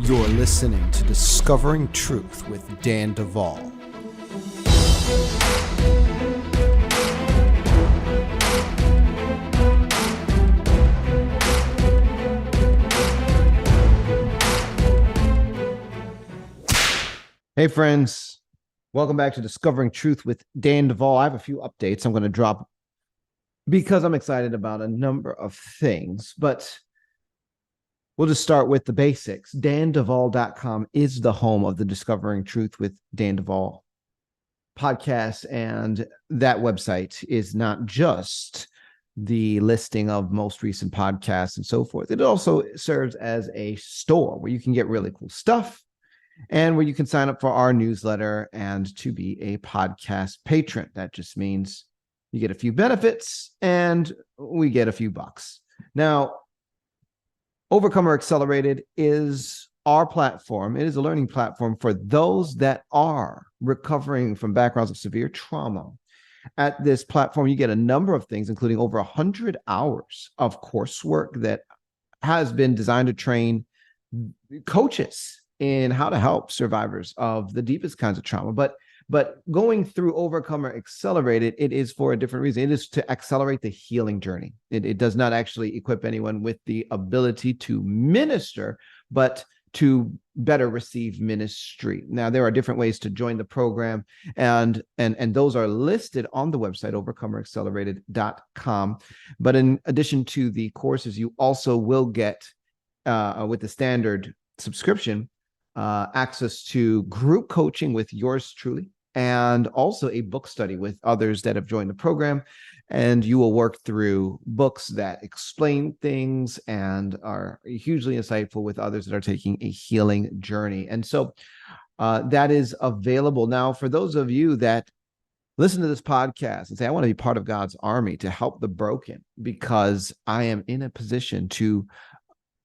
You're listening to Discovering Truth with Dan Duvall. Hey friends, welcome back to Discovering Truth with Dan Duvall. I have a few updates I'm going to drop because I'm excited about a number of things, but we'll just start with the basics. DanDuvall.com is the home of the Discovering Truth with Dan Duvall podcast, and that website is not just the listing of most recent podcasts and so forth. It also serves as a store where you can get really cool stuff and where you can sign up for our newsletter and to be a podcast patron. That just means you get a few benefits and we get a few bucks. Now, Overcomer Accelerated is our platform. It is a learning platform for those that are recovering from backgrounds of severe trauma. At this platform, you get a number of things, including over 100 hours of coursework that has been designed to train coaches in how to help survivors of the deepest kinds of trauma. But going through Overcomer Accelerated, it is for a different reason. It is to accelerate the healing journey. It does not actually equip anyone with the ability to minister, but to better receive ministry. Now, there are different ways to join the program, and those are listed on the website, overcomeraccelerated.com. But in addition to the courses, you also will get, with the standard subscription, access to group coaching with yours truly, and also a book study with others that have joined the program. And you will work through books that explain things and are hugely insightful with others that are taking a healing journey. And so that is available. Now, for those of you that listen to this podcast and say, I want to be part of God's army to help the broken because I am in a position to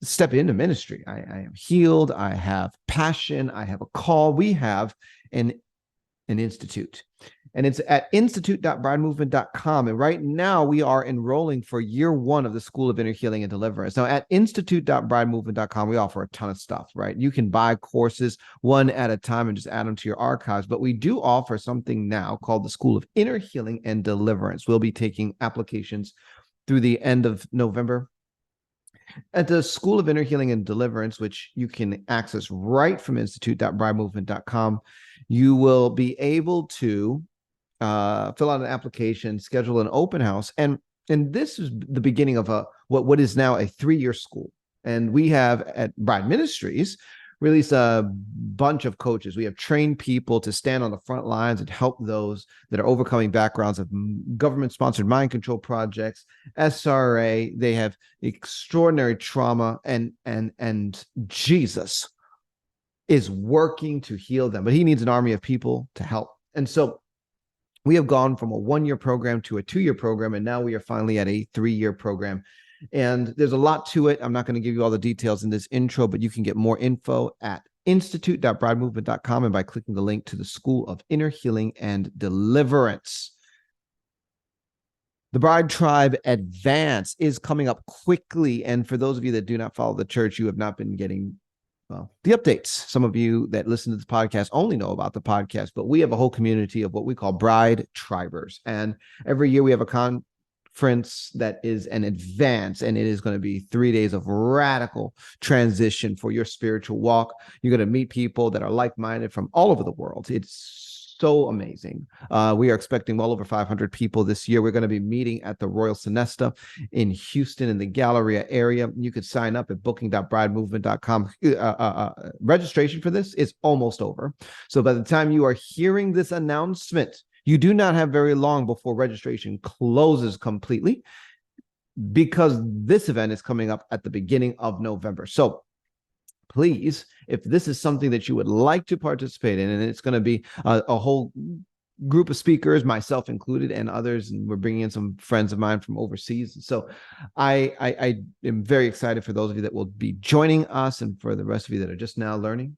step into ministry. I am healed. I have passion. I have a call. We have an institute, and it's at institute.bridemovement.com. And right now we are enrolling for year one of the School of Inner Healing and Deliverance. Now at institute.bridemovement.com, we offer a ton of stuff, right? You can buy courses one at a time and just add them to your archives. But we do offer something now called the School of Inner Healing and Deliverance. We'll be taking applications through the end of November. At the School of Inner Healing and Deliverance, which you can access right from institute.bridemovement.com, you will be able to fill out an application, schedule an open house, and this is the beginning of what is now a 3-year school. And we have at Bride Ministries released a bunch of coaches. We have trained people to stand on the front lines and help those that are overcoming backgrounds of government-sponsored mind control projects, SRA. They have extraordinary trauma, and Jesus is working to heal them, but he needs an army of people to help. And so we have gone from a 1-year program to a 2-year program, and now we are finally at a 3-year program. And there's a lot to it. I'm not going to give you all the details in this intro, but you can get more info at institute.bridemovement.com and by clicking the link to the School of Inner Healing and Deliverance. The Bride Tribe Advance is coming up quickly. And for those of you that do not follow the church, you have not been getting the updates. Some of you that listen to this podcast only know about the podcast, but we have a whole community of what we call Bride Tribers. And every year we have a conference that is an advance, and it is going to be 3 days of radical transition for your spiritual walk. You're going to meet people that are like-minded from all over the world. It's so amazing. We are expecting well over 500 people this year. We're going to be meeting at the Royal Sonesta in Houston in the Galleria area. You could sign up at booking.bridemovement.com. Registration for this is almost over. So by the time you are hearing this announcement, you do not have very long before registration closes completely, because this event is coming up at the beginning of November. So please, if this is something that you would like to participate in, and it's going to be a whole group of speakers, myself included, and others, and we're bringing in some friends of mine from overseas. So I am very excited for those of you that will be joining us, and for the rest of you that are just now learning,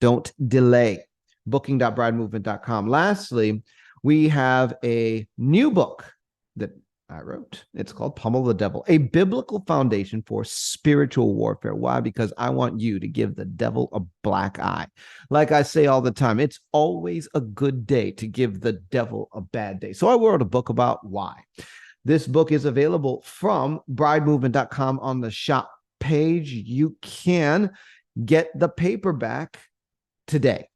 don't delay. Booking.bridemovement.com. Lastly, we have a new book that I wrote. It's called Pummel the Devil, a biblical foundation for spiritual warfare. Why? Because I want you to give the devil a black eye. Like I say all the time, it's always a good day to give the devil a bad day. So I wrote a book about why. This book is available from bridemovement.com on the shop page. You can get the paperback today.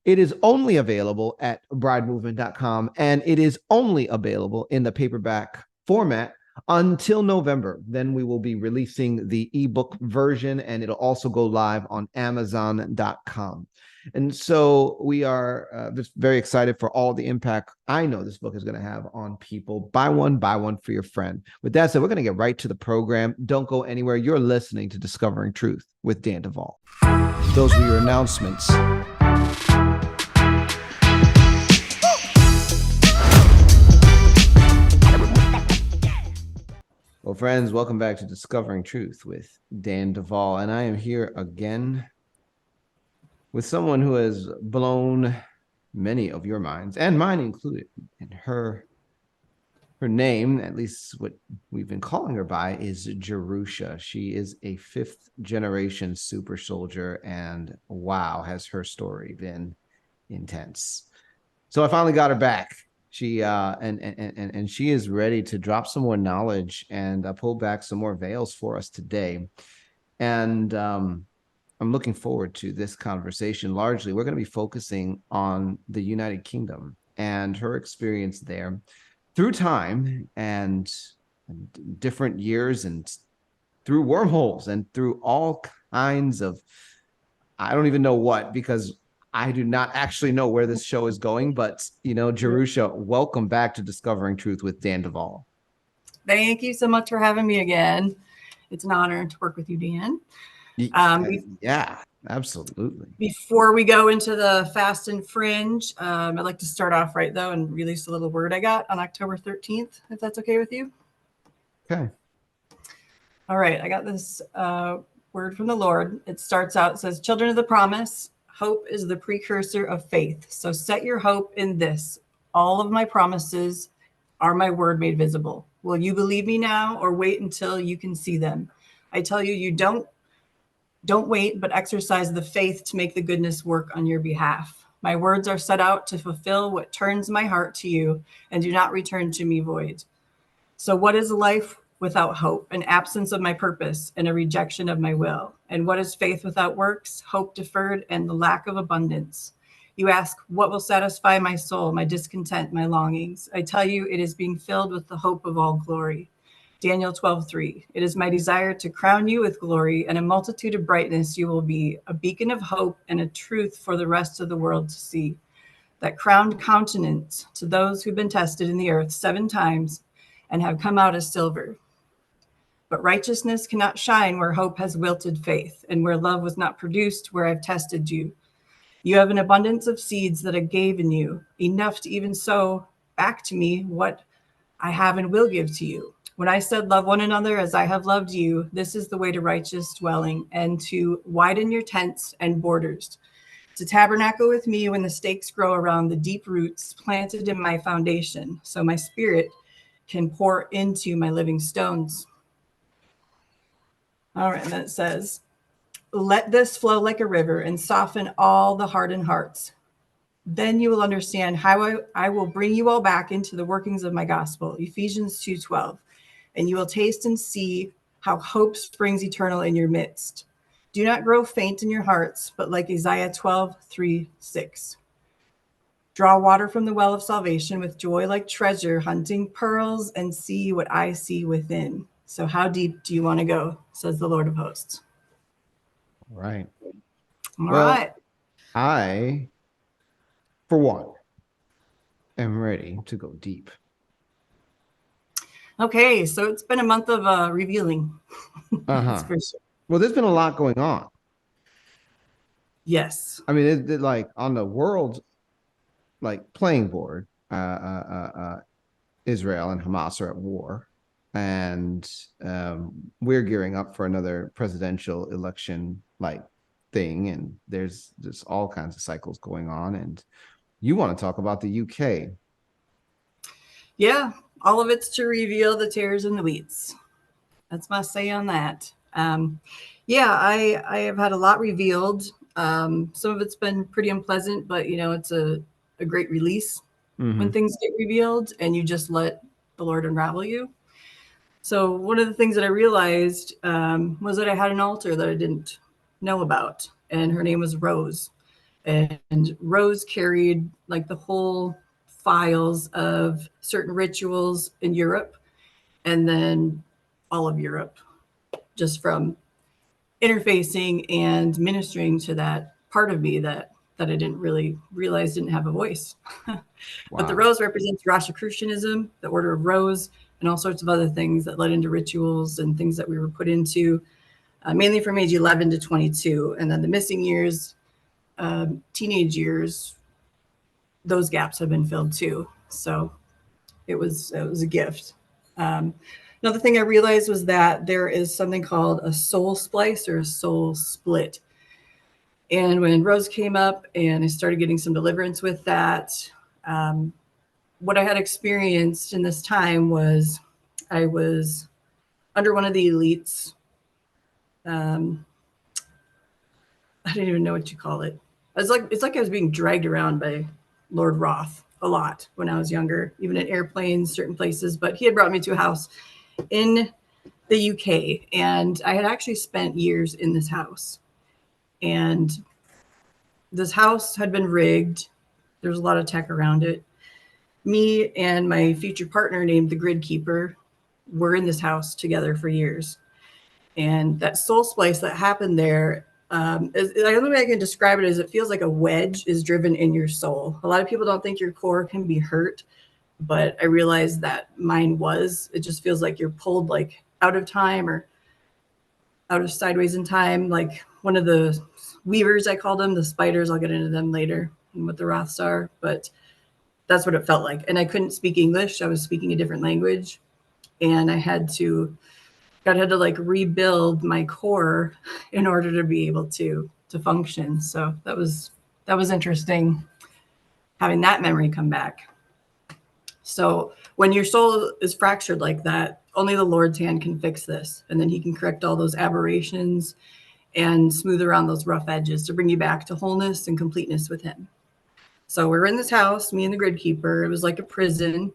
It is only available at bridemovement.com, and it is only available in the paperback format until November. Then we will be releasing the ebook version, and it'll also go live on amazon.com. And so we are just very excited for all the impact I know this book is going to have on people. Buy one for your friend. With that said, we're going to get right to the program. Don't go anywhere. You're listening to Discovering Truth with Dan Duvall. Those were your announcements. Well, friends, welcome back to Discovering Truth with Dan Duvall. And I am here again with someone who has blown many of your minds, and mine included. And her name, at least what we've been calling her by, is Jerusha. She is a 5th generation Supersoldier, and wow, has her story been intense. So I finally got her back. She and she is ready to drop some more knowledge and pull back some more veils for us today. And I'm looking forward to this conversation. Largely, we're going to be focusing on the United Kingdom and her experience there through time and different years, and through wormholes and through all kinds of, I don't even know what, because I do not actually know where this show is going. But, you know, Jerusha, welcome back to Discovering Truth with Dan Duvall. Thank you so much for having me again. It's an honor to work with you, Dan. Yeah, absolutely. Before we go into the Fast and Fringe, I'd like to start off right, though, and release a little word I got on October 13th, if that's okay with you. Okay. All right. I got this word from the Lord. It starts out, it says, "Children of the promise, hope is the precursor of faith. So set your hope in this. All of my promises are my word made visible. Will you believe me now or wait until you can see them? I tell you, don't wait, but exercise the faith to make the goodness work on your behalf. My words are set out to fulfill what turns my heart to you and do not return to me void. So what is life without hope? An absence of my purpose and a rejection of my will. And what is faith without works? Hope deferred and the lack of abundance. You ask, what will satisfy my soul, my discontent, my longings? I tell you, it is being filled with the hope of all glory. Daniel 12:3. It is my desire to crown you with glory, and a multitude of brightness you will be, a beacon of hope and a truth for the rest of the world to see. That crowned countenance to those who've been tested in the earth 7 times and have come out as silver. But righteousness cannot shine where hope has wilted faith, and where love was not produced, where I've tested you. You have an abundance of seeds that I gave in you, enough to even sow back to me what I have and will give to you. When I said, love one another as I have loved you, this is the way to righteous dwelling, and to widen your tents and borders, to tabernacle with me when the stakes grow around the deep roots planted in my foundation, so my spirit can pour into my living stones. All right, and then it says, let this flow like a river and soften all the hardened hearts. Then you will understand how I will bring you all back into the workings of my gospel, Ephesians 2:12. And you will taste and see how hope springs eternal in your midst. Do not grow faint in your hearts, but like Isaiah 12:3-6. Draw water from the well of salvation with joy like treasure, hunting pearls, and see what I see within. So how deep do you want to go, says the Lord of hosts. All right. All right. I, for one, am ready to go deep. Okay, so it's been a month of revealing. That's for sure. Well, there's been a lot going on. Yes. I mean, it like on the world, like playing board, Israel and Hamas are at war, and we're gearing up for another presidential election like thing, and there's just all kinds of cycles going on. And you want to talk about the UK? Yeah, all of it's to reveal the tares and the wheats. That's my say on that. Yeah, I have had a lot revealed. Some of it's been pretty unpleasant, but it's a great release when things get revealed and you just let the Lord unravel you. So one of the things that I realized was that I had an altar that I didn't know about, and her name was Rose. And Rose carried like the whole files of certain rituals in Europe, and then all of Europe, just from interfacing and ministering to that part of me that I didn't really realize didn't have a voice. But the rose represents Rosicrucianism, the Order of Rose, and all sorts of other things that led into rituals and things that we were put into, mainly from age 11 to 22. And then the missing years, teenage years, those gaps have been filled too. So it was a gift. Another thing I realized was that there is something called a soul splice or a soul split. And when Rose came up and I started getting some deliverance with that, what I had experienced in this time was I was under one of the elites. I don't even know what you call it. It's like I was being dragged around by Lord Roth a lot when I was younger, even in airplanes, certain places. But he had brought me to a house in the UK, and I had actually spent years in this house. And this house had been rigged. There's a lot of tech around it. Me and my future partner, named the Grid Keeper, were in this house together for years. And that soul splice that happened there, the only way I can describe it is it feels like a wedge is driven in your soul. A lot of people don't think your core can be hurt, but I realized that mine was. It just feels like you're pulled like out of time or out of sideways in time, like one of the weavers, I call them, the spiders. I'll get into them later and what the Roths are, but that's what it felt like. And I couldn't speak English. I was speaking a different language, and I had to like rebuild my core in order to be able to function. So that was interesting, having that memory come back. So when your soul is fractured like that, only the Lord's hand can fix this. And then he can correct all those aberrations and smooth around those rough edges to bring you back to wholeness and completeness with him. So we're in this house, me and the Grid Keeper. It was like a prison.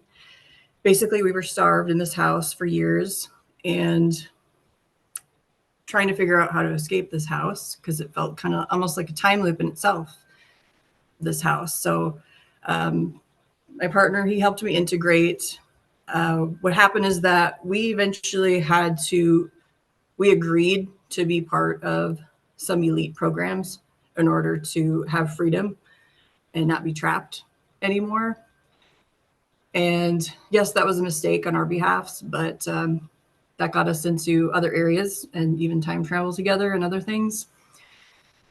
Basically, we were starved in this house for years and trying to figure out how to escape this house because it felt kind of almost like a time loop in itself, this house. So my partner, he helped me integrate. What happened is that we eventually we agreed to be part of some elite programs in order to have freedom and not be trapped anymore. And yes, that was a mistake on our behalfs, but that got us into other areas and even time travel together and other things.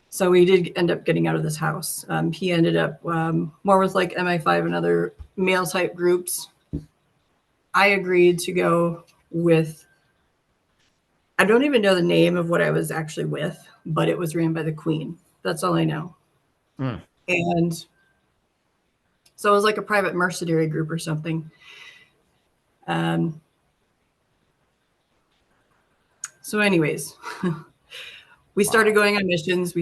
So we did end up getting out of this house. He ended up more with like MI5 and other male type groups. I agreed to go with, I don't even know the name of what I was actually with, but it was ran by the Queen. That's all I know. And so it was like a private mercenary group or something. So anyways, we started going on missions.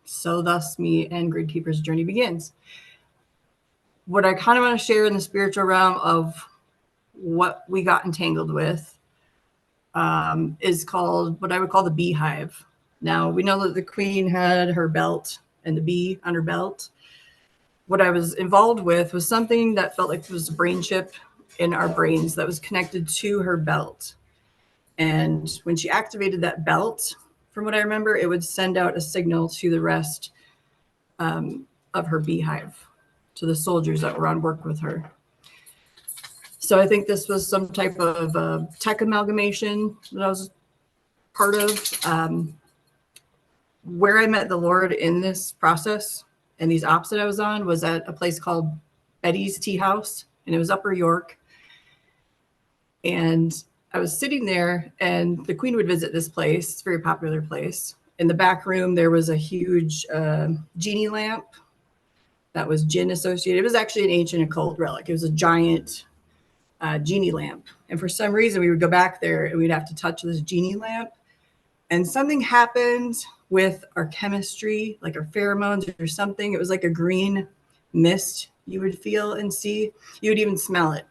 So thus me and Grid Keeper's journey begins. What I kind of want to share in the spiritual realm of what we got entangled with is called what I would call the beehive. Now, we know that the Queen had her belt and the bee on her belt. What I was involved with was something that felt like it was a brain chip in our brains that was connected to her belt. And when she activated that belt, from what I remember, it would send out a signal to the rest of her beehive, to the soldiers that were on work with her. So I think this was some type of tech amalgamation that I was part of. Where I met the Lord in this process and these ops that I was on was at a place called Betty's Tea House, and it was Upper York. And I was sitting there, and the Queen would visit this place. It's a very popular place. In the back room, there was a huge genie lamp that was jinn associated. It was actually an ancient occult relic. It was a giant genie lamp. And for some reason, we would go back there and we'd have to touch this genie lamp. And something happened with our chemistry, like our pheromones or something. It was like a green mist you would feel and see. You would even smell it.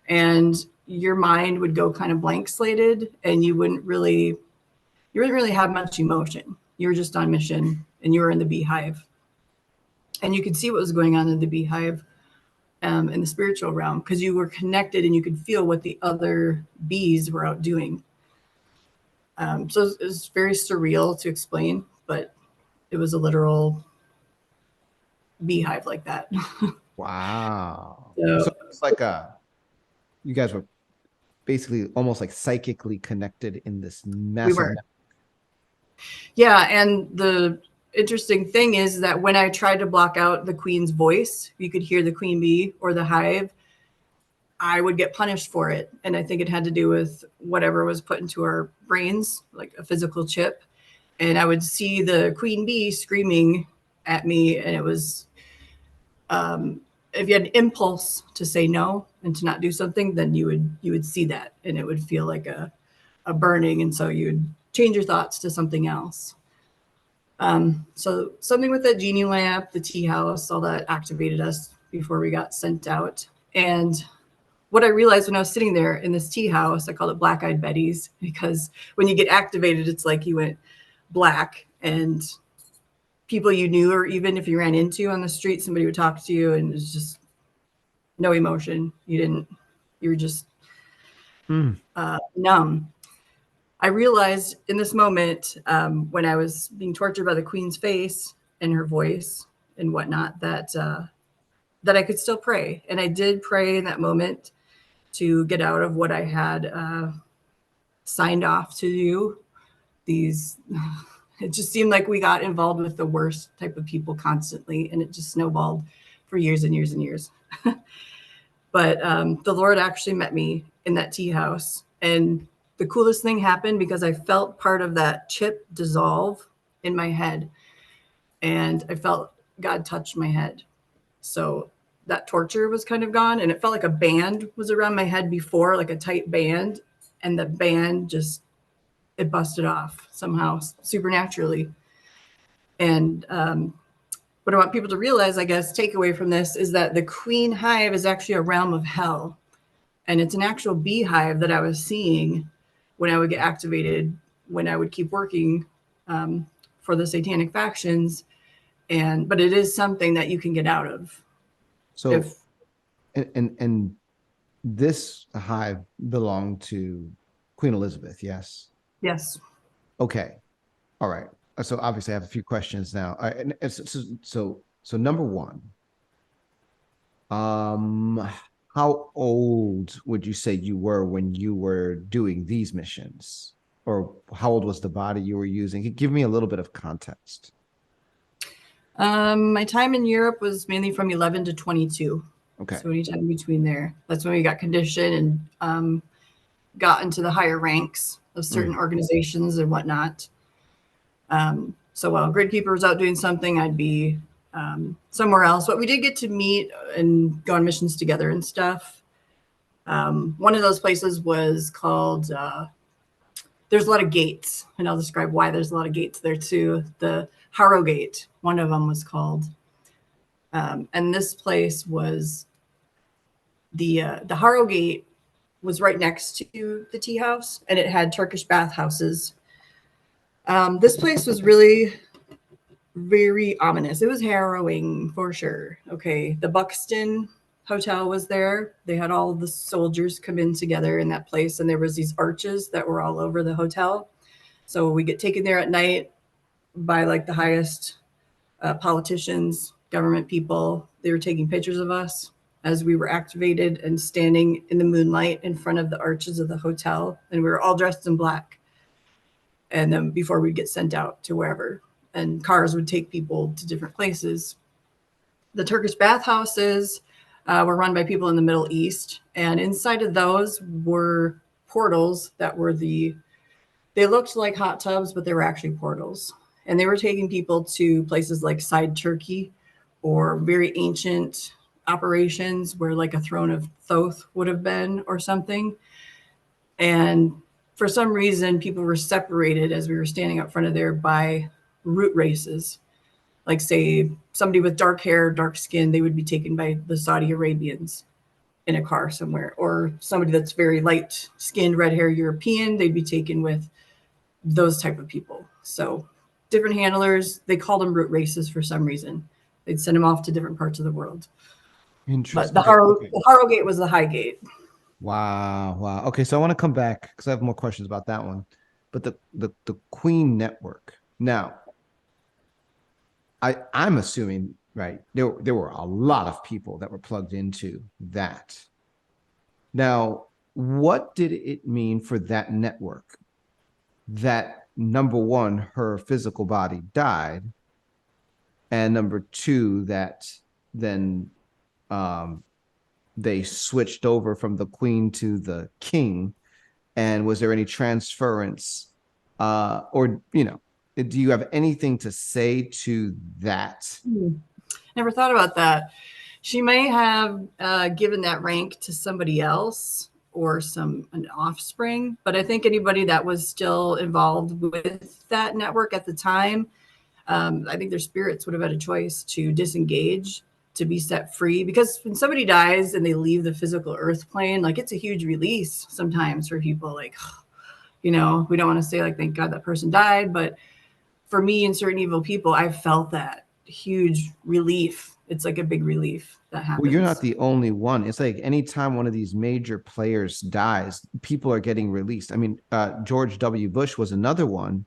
And your mind would go kind of blank slated, and you wouldn't really have much emotion. You were just on mission, and you were in the beehive. And you could see what was going on in the beehive in the spiritual realm, because you were connected and you could feel what the other bees were out doing. So it was very surreal to explain, but it was a literal beehive like that. Wow. So So it's like you guys were basically almost like psychically connected in this we massive. were. Yeah, and the interesting thing is that when I tried to block out the queen's voice, you could hear the queen bee or the hive, I would get punished for it. And I think it had to do with whatever was put into our brains, like a physical chip. And I would see the queen bee screaming at me. And it was, if you had an impulse to say no and to not do something, then you would see that, and it would feel like a burning. And so you would change your thoughts to something else. So something with that genie lamp, the tea house, all that activated us before we got sent out. And what I realized when I was sitting there in this tea house, I called it Black-Eyed Betty's, because when you get activated, it's like you went black, and people you knew, or even if you ran into on the street, somebody would talk to you and it was just no emotion. You were just numb. I realized in this moment, when I was being tortured by the queen's face and her voice and whatnot, that I could still pray. And I did pray in that moment to get out of what I had signed off to do. It just seemed like we got involved with the worst type of people constantly, and it just snowballed for years and years and years. But the Lord actually met me in that tea house, and the coolest thing happened because I felt part of that chip dissolve in my head, and I felt God touch my head. So that torture was kind of gone, and it felt like a band was around my head before, like a tight band, and the band just, it busted off somehow supernaturally. And what I want people to realize, I guess, take away from this is that the queen hive is actually a realm of hell. And it's an actual beehive that I was seeing when I would get activated, when I would keep working for the satanic factions. But it is something that you can get out of. So, and this hive belonged to Queen Elizabeth, yes? Yes. Okay. All right. So obviously I have a few questions now. All right. And so number one, how old would you say you were when you were doing these missions? Or how old was the body you were using? Give me a little bit of context. My time in Europe was mainly from 11 to 22. Okay. So anytime between there, that's when we got conditioned and got into the higher ranks of certain organizations and whatnot. So while Grid Keeper was out doing something, I'd be somewhere else. But we did get to meet and go on missions together and stuff. One of those places was called, there's a lot of gates, and I'll describe why there's a lot of gates there too. The Harrogate, one of them was called. And this place was, the Harrogate was right next to the tea house, and it had Turkish bathhouses. This place was really very ominous. It was harrowing for sure. Okay, the Buxton Hotel was there. They had all the soldiers come in together in that place, and there was these arches that were all over the hotel. So we get taken there at night by like the highest politicians, government people. They were taking pictures of us as we were activated and standing in the moonlight in front of the arches of the hotel, and we were all dressed in black. And then before we'd get sent out to wherever, and cars would take people to different places. The Turkish bathhouses were run by people in the Middle East, and inside of those were portals that were they looked like hot tubs, but they were actually portals. And they were taking people to places like Side Turkey or very ancient operations where like a throne of Thoth would have been or something. And for some reason, people were separated as we were standing up front of there by root races. Like, say, somebody with dark hair, dark skin, they would be taken by the Saudi Arabians in a car somewhere. Or somebody that's very light skinned, red hair European, they'd be taken with those type of people. So different handlers, they called them root races for some reason. They'd send them off to different parts of the world. But Interesting. the, Okay, okay. the Harrogate was the high gate. Wow, wow. Okay, so I want to come back because I have more questions about that one. But the Queen Network. Now, I'm assuming, right, there were a lot of people that were plugged into that. Now, what did it mean for that network that, number one, her physical body died, and number two, that then they switched over from the queen to the king? And was there any transference, or do you have anything to say to that? Never thought about that. She may have given that rank to somebody else or an offspring, but I think anybody that was still involved with that network at the time, I think their spirits would have had a choice to disengage, to be set free. Because when somebody dies and they leave the physical earth plane, like, it's a huge release sometimes for people. Like, we don't want to say like, thank God that person died, but for me and certain evil people, I've felt that huge relief. It's like a big relief that happens. Well, you're not the only one. It's like anytime one of these major players dies, people are getting released. I mean, George W. Bush was another one,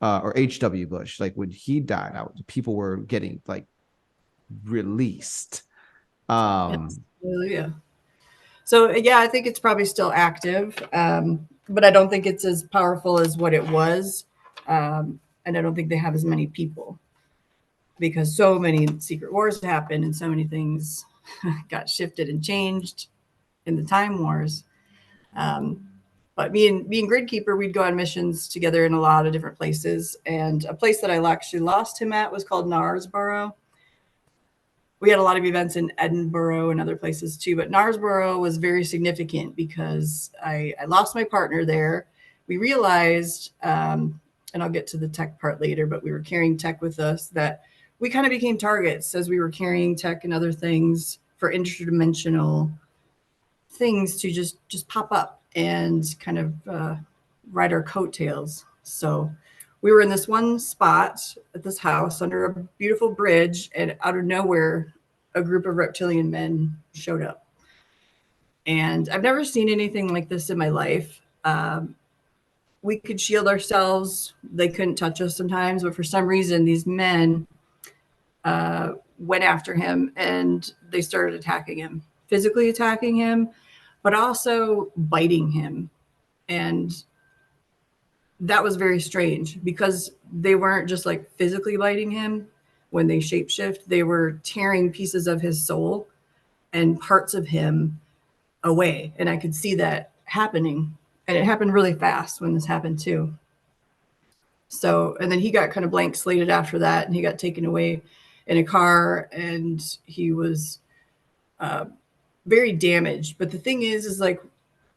or H.W. Bush. Like, when he died, people were getting like released. Yes. Yeah. So yeah, I think it's probably still active, but I don't think it's as powerful as what it was, and I don't think they have as many people because so many secret wars happened and so many things got shifted and changed in the time wars. But me and Gridkeeper, we'd go on missions together in a lot of different places, and a place that I actually lost him at was called Knaresborough. We had a lot of events in Edinburgh and other places too, but Knaresborough was very significant because I lost my partner there. We realized, and I'll get to the tech part later, but we were carrying tech with us, that we kind of became targets as we were carrying tech and other things for interdimensional things to just pop up and kind of ride our coattails. So we were in this one spot at this house under a beautiful bridge, and out of nowhere, a group of reptilian men showed up. And I've never seen anything like this in my life. We could shield ourselves. They couldn't touch us sometimes, but for some reason, these men went after him and they started attacking him, physically attacking him, but also biting him. And that was very strange because they weren't just like physically biting him when they shapeshift. They were tearing pieces of his soul and parts of him away. And I could see that happening. And it happened really fast when this happened too. So, and then he got kind of blank slated after that, and he got taken away in a car, and he was very damaged. But the thing is like,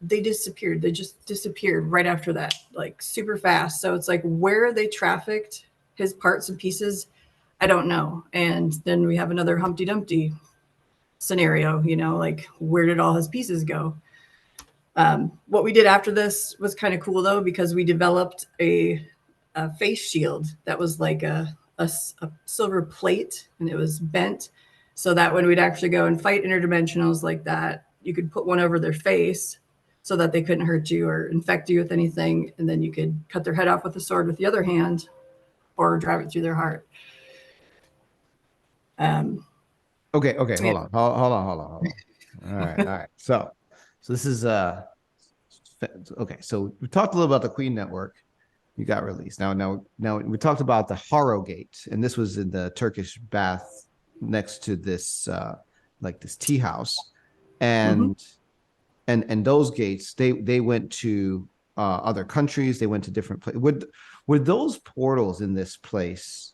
they disappeared. They just disappeared right after that, like super fast. So it's like, where they trafficked his parts and pieces, I don't know. And then we have another Humpty Dumpty scenario, like, where did all his pieces go? What we did after this was kind of cool though, because we developed a face shield that was like a silver plate, and it was bent so that when we'd actually go and fight interdimensionals like that, you could put one over their face so that they couldn't hurt you or infect you with anything. And then you could cut their head off with a sword with the other hand or drive it through their heart. Okay, hold on. All right. So this is okay. So we talked a little about the Queen Network. You got released. Now we talked about the Harrogate, and this was in the Turkish bath next to this like this tea house, and those gates they went to other countries. They went to different places. Were those portals in this place,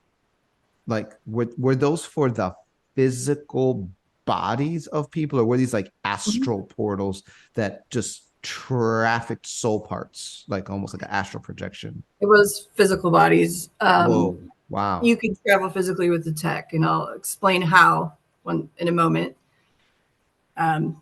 like were those for the physical bodies of people, or were these like Mhm. astral portals that just trafficked soul parts, like almost like an astral projection? It was physical bodies. Whoa, wow. You could travel physically with the tech, and I'll explain how in a moment. Um,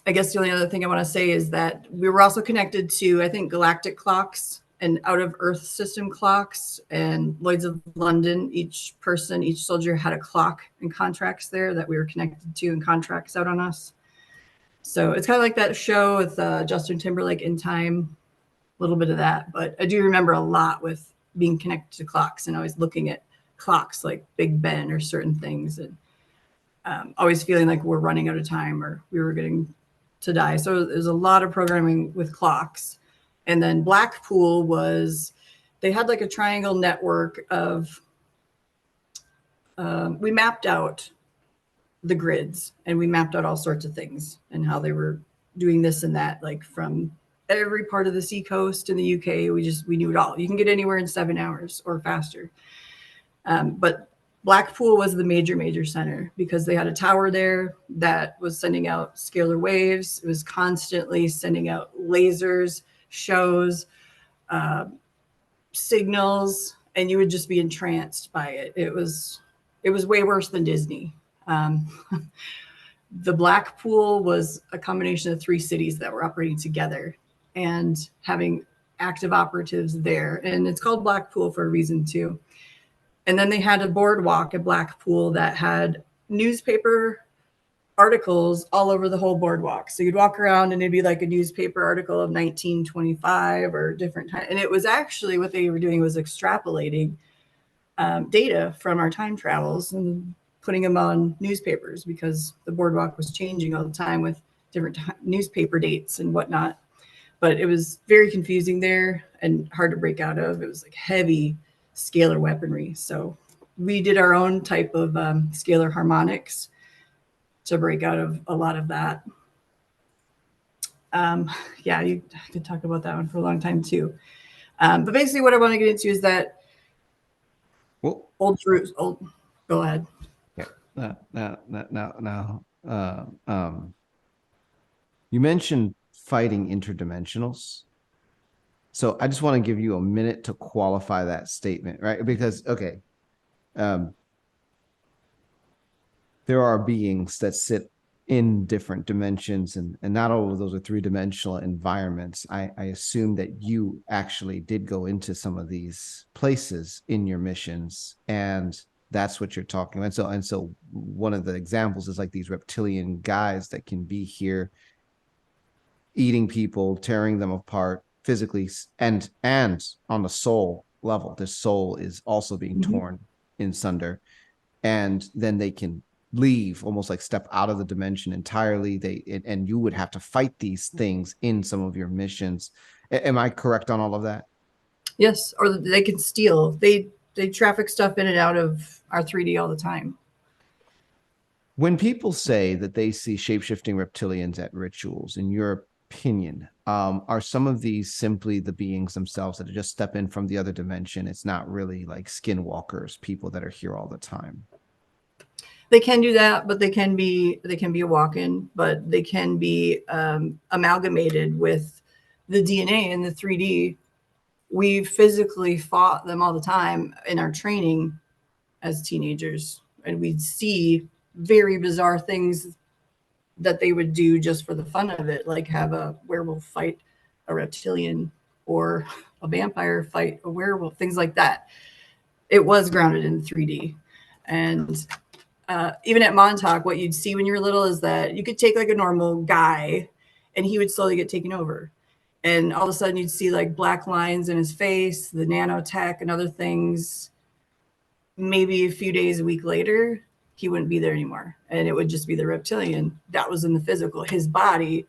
I guess the only other thing I want to say is that we were also connected to, I think, galactic clocks and out of Earth system clocks and Lloyd's of London. Each person, each soldier had a clock and contracts there that we were connected to and contracts out on us. So it's kind of like that show with Justin Timberlake, In Time, a little bit of that. But I do remember a lot with being connected to clocks and always looking at clocks like Big Ben or certain things, and always feeling like we're running out of time or we were getting to die. So there's a lot of programming with clocks. And then Blackpool was, they had like a triangle network of, we mapped out the grids and we mapped out all sorts of things and how they were doing this and that, like from every part of the sea coast in the UK. We knew it all. You can get anywhere in 7 hours or faster. But Blackpool was the major center because they had a tower there that was sending out scalar waves. It was constantly sending out lasers, shows, uh, signals, and you would just be entranced by it. It was way worse than Disney. Um, the Blackpool was a combination of 3 cities that were operating together and having active operatives there. And it's called Blackpool for a reason too. And then they had a boardwalk at Blackpool that had newspaper articles all over the whole boardwalk. So you'd walk around and it'd be like a newspaper article of 1925 or different time. And it was actually what they were doing was extrapolating data from our time travels and putting them on newspapers because the boardwalk was changing all the time with different newspaper dates and whatnot. But it was very confusing there and hard to break out of. It was like heavy scalar weaponry. So we did our own type of scalar harmonics to break out of a lot of that. Yeah, you could talk about that one for a long time too. But basically, what I want to get into is that Well, go ahead. yeah. Now, you mentioned fighting interdimensionals. So I just want to give you a minute to qualify that statement, right? Because, okay, um, there are beings that sit in different dimensions, and not all of those are 3-dimensional environments. I assume that you actually did go into some of these places in your missions, and that's what you're talking about. So one of the examples is like these reptilian guys that can be here eating people, tearing them apart physically, and on the soul level. Their soul is also being torn in sunder, and then they can leave, almost like step out of the dimension entirely. And you would have to fight these things in some of your missions. Am I correct on all of that? Yes, or they can steal. They traffic stuff in and out of our 3D all the time. When people say that they see shape-shifting reptilians at rituals, in your opinion, are some of these simply the beings themselves that just step in from the other dimension? It's not really like skinwalkers, people that are here all the time. They can do that, but they can be a walk-in, but they can be amalgamated with the DNA in the 3D. We physically fought them all the time in our training as teenagers, and we'd see very bizarre things that they would do just for the fun of it, like have a werewolf fight a reptilian or a vampire fight a werewolf, things like that. It was grounded in 3D. And even at Montauk, what you'd see when you were little is that you could take like a normal guy and he would slowly get taken over. And all of a sudden you'd see like black lines in his face, the nanotech and other things. Maybe a few days, a week later, he wouldn't be there anymore. And it would just be the reptilian that was in the physical, his body.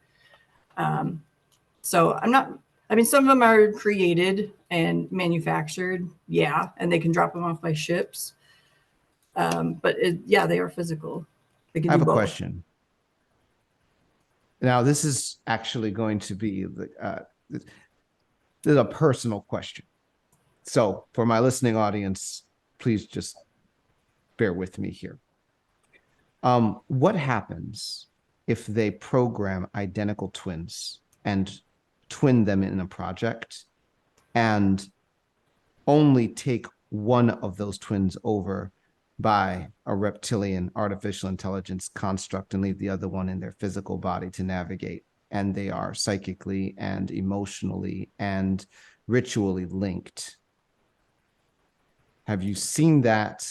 So I mean, some of them are created and manufactured. Yeah. And they can drop them off by ships. But yeah, they are physical. They can I have do a both. question. Now, this is actually going to be this is a personal question. So for my listening audience, please just bear with me here. What happens if they program identical twins and twin them in a project and only take one of those twins over by a reptilian artificial intelligence construct and leave the other one in their physical body to navigate? And they are psychically and emotionally and ritually linked. Have you seen that?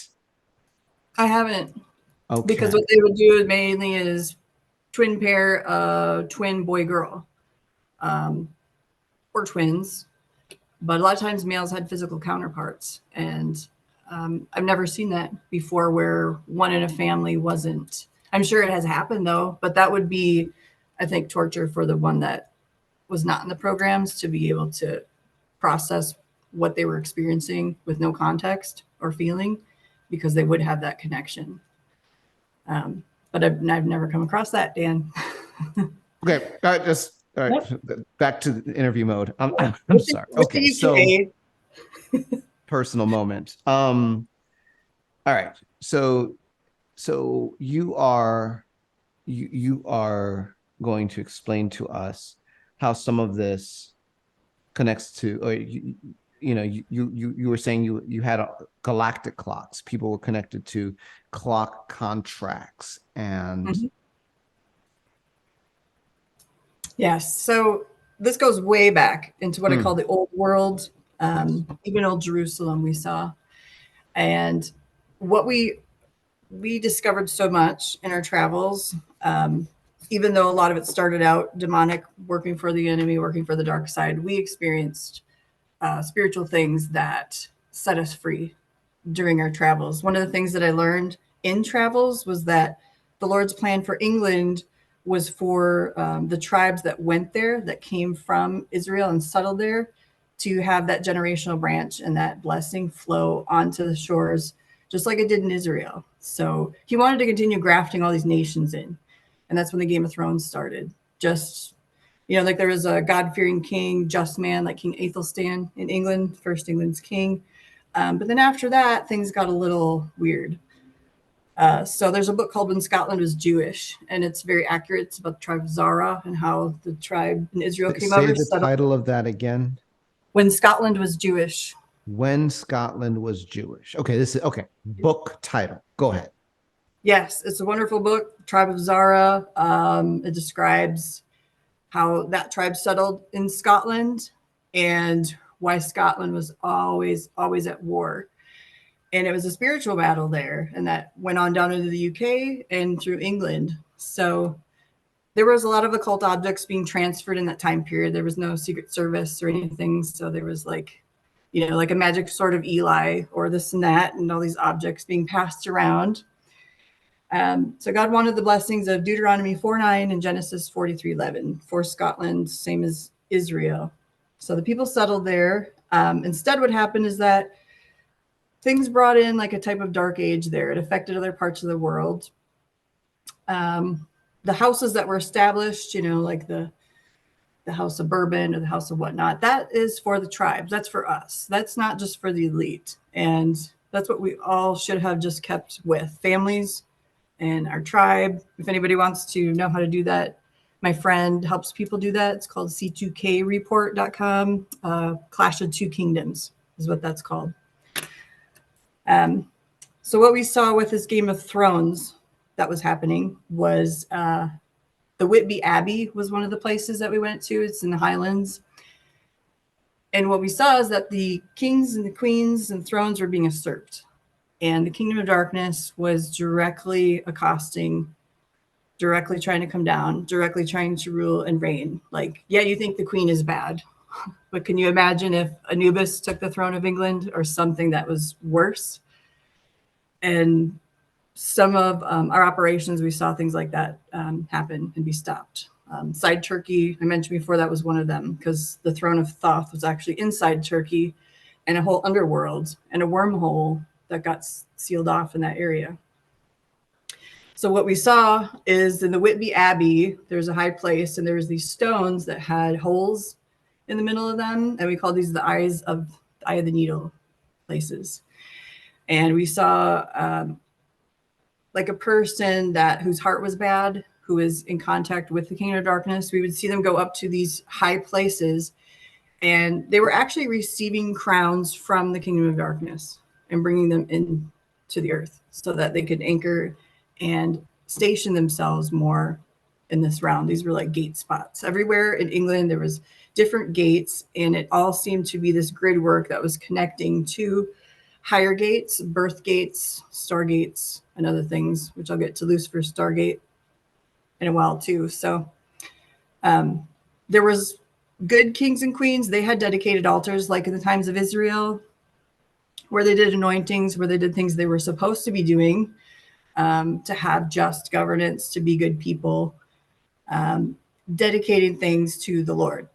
I haven't. Okay. Because what they would do mainly is twin pair, twin boy girl, or twins. But a lot of times males had physical counterparts, and I've never seen that before where one in a family wasn't. I'm sure it has happened though, but that would be, I think, torture for the one that was not in the programs to be able to process what they were experiencing with no context or feeling, because they would have that connection. But I've never come across that, Dan. Okay, just all right. Yep. Back to the interview mode. I'm sorry. Okay, so personal moment. All right. So you are going to explain to us how some of this connects to, or you were saying you had galactic clocks. People were connected to clock contracts and. Mm-hmm. Yes. So this goes way back into what I call the old world, even old Jerusalem we saw. And what we discovered so much in our travels, even though a lot of it started out demonic, working for the enemy, working for the dark side, we experienced spiritual things that set us free during our travels. One of the things that I learned in travels was that the Lord's plan for England was for the tribes that went there, that came from Israel and settled there, to have that generational branch and that blessing flow onto the shores, just like it did in Israel. So he wanted to continue grafting all these nations in. And that's when the Game of Thrones started. Just, like there was a God-fearing king, just man, like King Athelstan in England, first England's king. But then after that, things got a little weird. So there's a book called When Scotland Was Jewish, and it's very accurate. It's about the tribe of Zara and how the tribe in Israel came over. Say the title of that again. When Scotland Was Jewish. When Scotland Was Jewish. Okay, this is okay. Book title. Go ahead. Yes, it's a wonderful book. Tribe of Zara. It describes how that tribe settled in Scotland and why Scotland was always at war. And it was a spiritual battle there, and that went on down into the UK and through England. So there was a lot of occult objects being transferred in that time period. There was no Secret Service or anything. So there was like a magic sword of Eli or this and that, and all these objects being passed around. So God wanted the blessings of Deuteronomy 4:9 and Genesis 43:11 for Scotland, same as Israel. So the people settled there. Instead, what happened is that things brought in like a type of dark age there. It affected other parts of the world. The houses that were established, like the House of Bourbon or the House of whatnot, that is for the tribes. That's for us. That's not just for the elite. And that's what we all should have just kept with families and our tribe. If anybody wants to know how to do that, my friend helps people do that. It's called c2kreport.com. Clash of Two Kingdoms is what that's called. So what we saw with this Game of Thrones that was happening was the Whitby Abbey was one of the places that we went to. It's in the Highlands. And what we saw is that the kings and the queens and thrones were being usurped. And the kingdom of darkness was directly accosting, directly trying to come down, directly trying to rule and reign. Like, yeah, you think the queen is bad, but can you imagine if Anubis took the throne of England or something that was worse? And some of our operations, we saw things like that happen and be stopped. Side Turkey, I mentioned before, that was one of them, because the throne of Thoth was actually inside Turkey, and a whole underworld and a wormhole that got sealed off in that area. So what we saw is in the Whitby Abbey, there's a high place, and there's these stones that had holes in the middle of them, and we call these the eye of the needle places. And we saw like a person whose heart was bad, who is in contact with the kingdom of darkness, we would see them go up to these high places, and they were actually receiving crowns from the kingdom of darkness and bringing them in to the earth so that they could anchor and station themselves more in this realm. These were like gate spots everywhere in England. There was different gates, and it all seemed to be this grid work that was connecting to higher gates, birth gates, stargates, and other things, which I'll get to Lucifer Stargate in a while too. So there was good kings and queens. They had dedicated altars, like in the times of Israel, where they did anointings, where they did things they were supposed to be doing, to have just governance, to be good people, dedicating things to the Lord,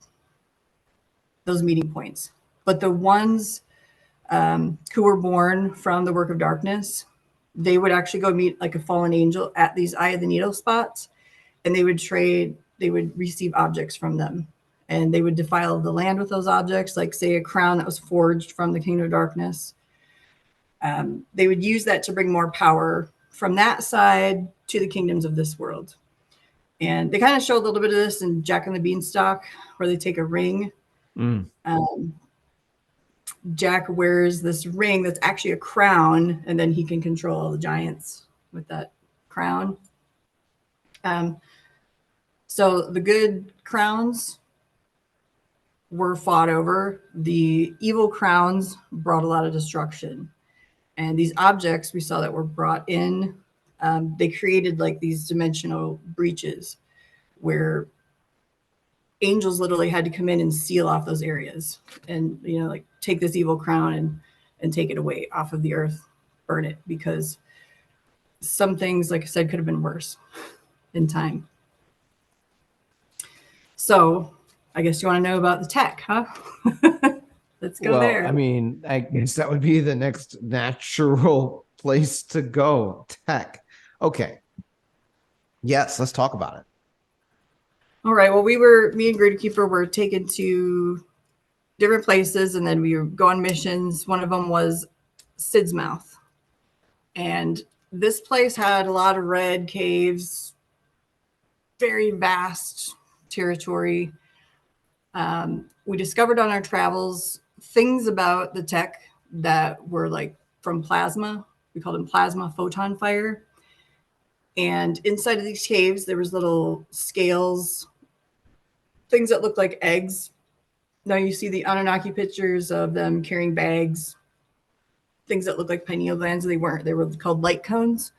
those meeting points. But the ones who were born from the work of darkness, they would actually go meet like a fallen angel at these eye of the needle spots, and they would receive objects from them, and they would defile the land with those objects, like say a crown that was forged from the kingdom of darkness. They would use that to bring more power from that side to the kingdoms of this world. And they kind of show a little bit of this in Jack and the Beanstalk, where they take a ring. Jack wears this ring that's actually a crown, and then he can control all the giants with that crown. So the good crowns were fought over. The evil crowns brought a lot of destruction. And these objects we saw that were brought in, they created like these dimensional breaches where angels literally had to come in and seal off those areas and, you know, like take this evil crown and take it away off of the earth, burn it, because some things, like I said, could have been worse in time. So I guess you want to know about the tech, huh? Let's go there. I mean, I guess that would be the next natural place to go. Tech. Okay. Yes, let's talk about it. All right. Well, me and Grid Keeper were taken to different places, and then we would go on missions. One of them was Sid's Mouth. And this place had a lot of red caves, very vast territory. We discovered on our travels things about the tech that were like from plasma. We called them plasma photon fire. And inside of these caves, there was little scales, things that looked like eggs. Now you see the Anunnaki pictures of them carrying bags, things that look like pineal glands. They weren't. They were called light cones.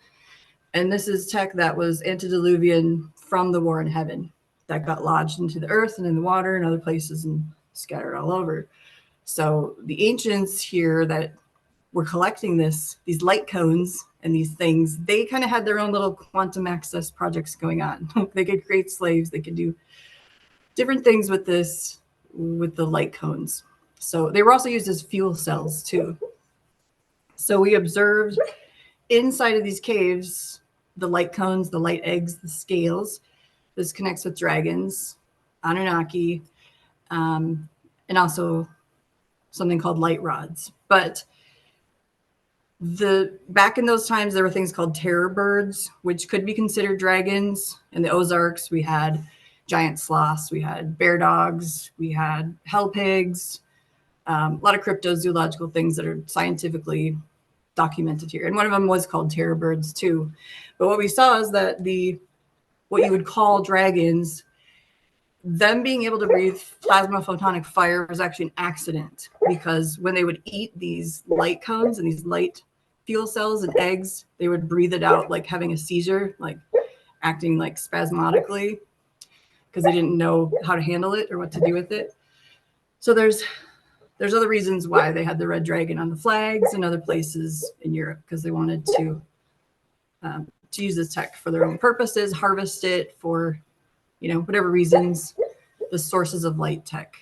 And this is tech that was antediluvian from the war in heaven that got lodged into the earth and in the water and other places and scattered all over. So the ancients here that were collecting these light cones and these things, they kind of had their own little quantum access projects going on. They could create slaves. They could do different things with this, with the light cones. So they were also used as fuel cells too. So we observed inside of these caves, the light cones, the light eggs, the scales. This connects with dragons, Anunnaki, and also something called light rods. But back in those times, there were things called terror birds, which could be considered dragons. In the Ozarks, we had giant sloths, we had bear dogs, we had hell pigs, a lot of cryptozoological things that are scientifically documented here. And one of them was called terror birds too. But what we saw is that what you would call dragons, them being able to breathe plasma photonic fire was actually an accident, because when they would eat these light cones and these light fuel cells and eggs, they would breathe it out like having a seizure, like acting like spasmodically, because they didn't know how to handle it or what to do with it. So there's other reasons why they had the red dragon on the flags in other places in Europe, because they wanted to use this tech for their own purposes, harvest it for, whatever reasons, the sources of light tech.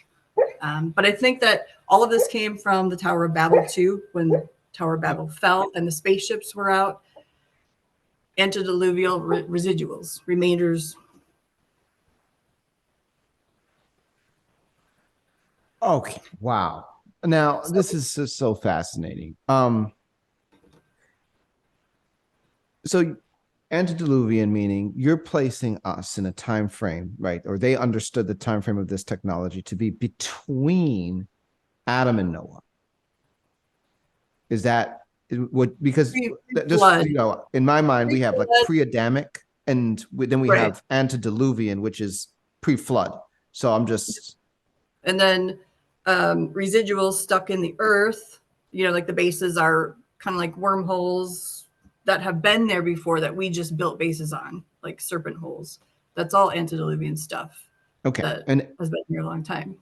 But I think that all of this came from the Tower of Babel too, when the Tower of Babel fell and the spaceships were out. Antediluvial residuals, remainders. Okay. Wow. Now, this is so fascinating. So Antediluvian meaning you're placing us in a time frame, right? Or they understood the time frame of this technology to be between Adam and Noah. Is that what? Because just Flood. in my mind, we have like Flood. pre-Adamic, and then we Right. have antediluvian, which is pre-flood. So I'm just. And then residuals stuck in the earth, like the bases are kind of like wormholes that have been there before that we just built bases on, like serpent holes. That's all antediluvian stuff. Okay. That And has been here a long time.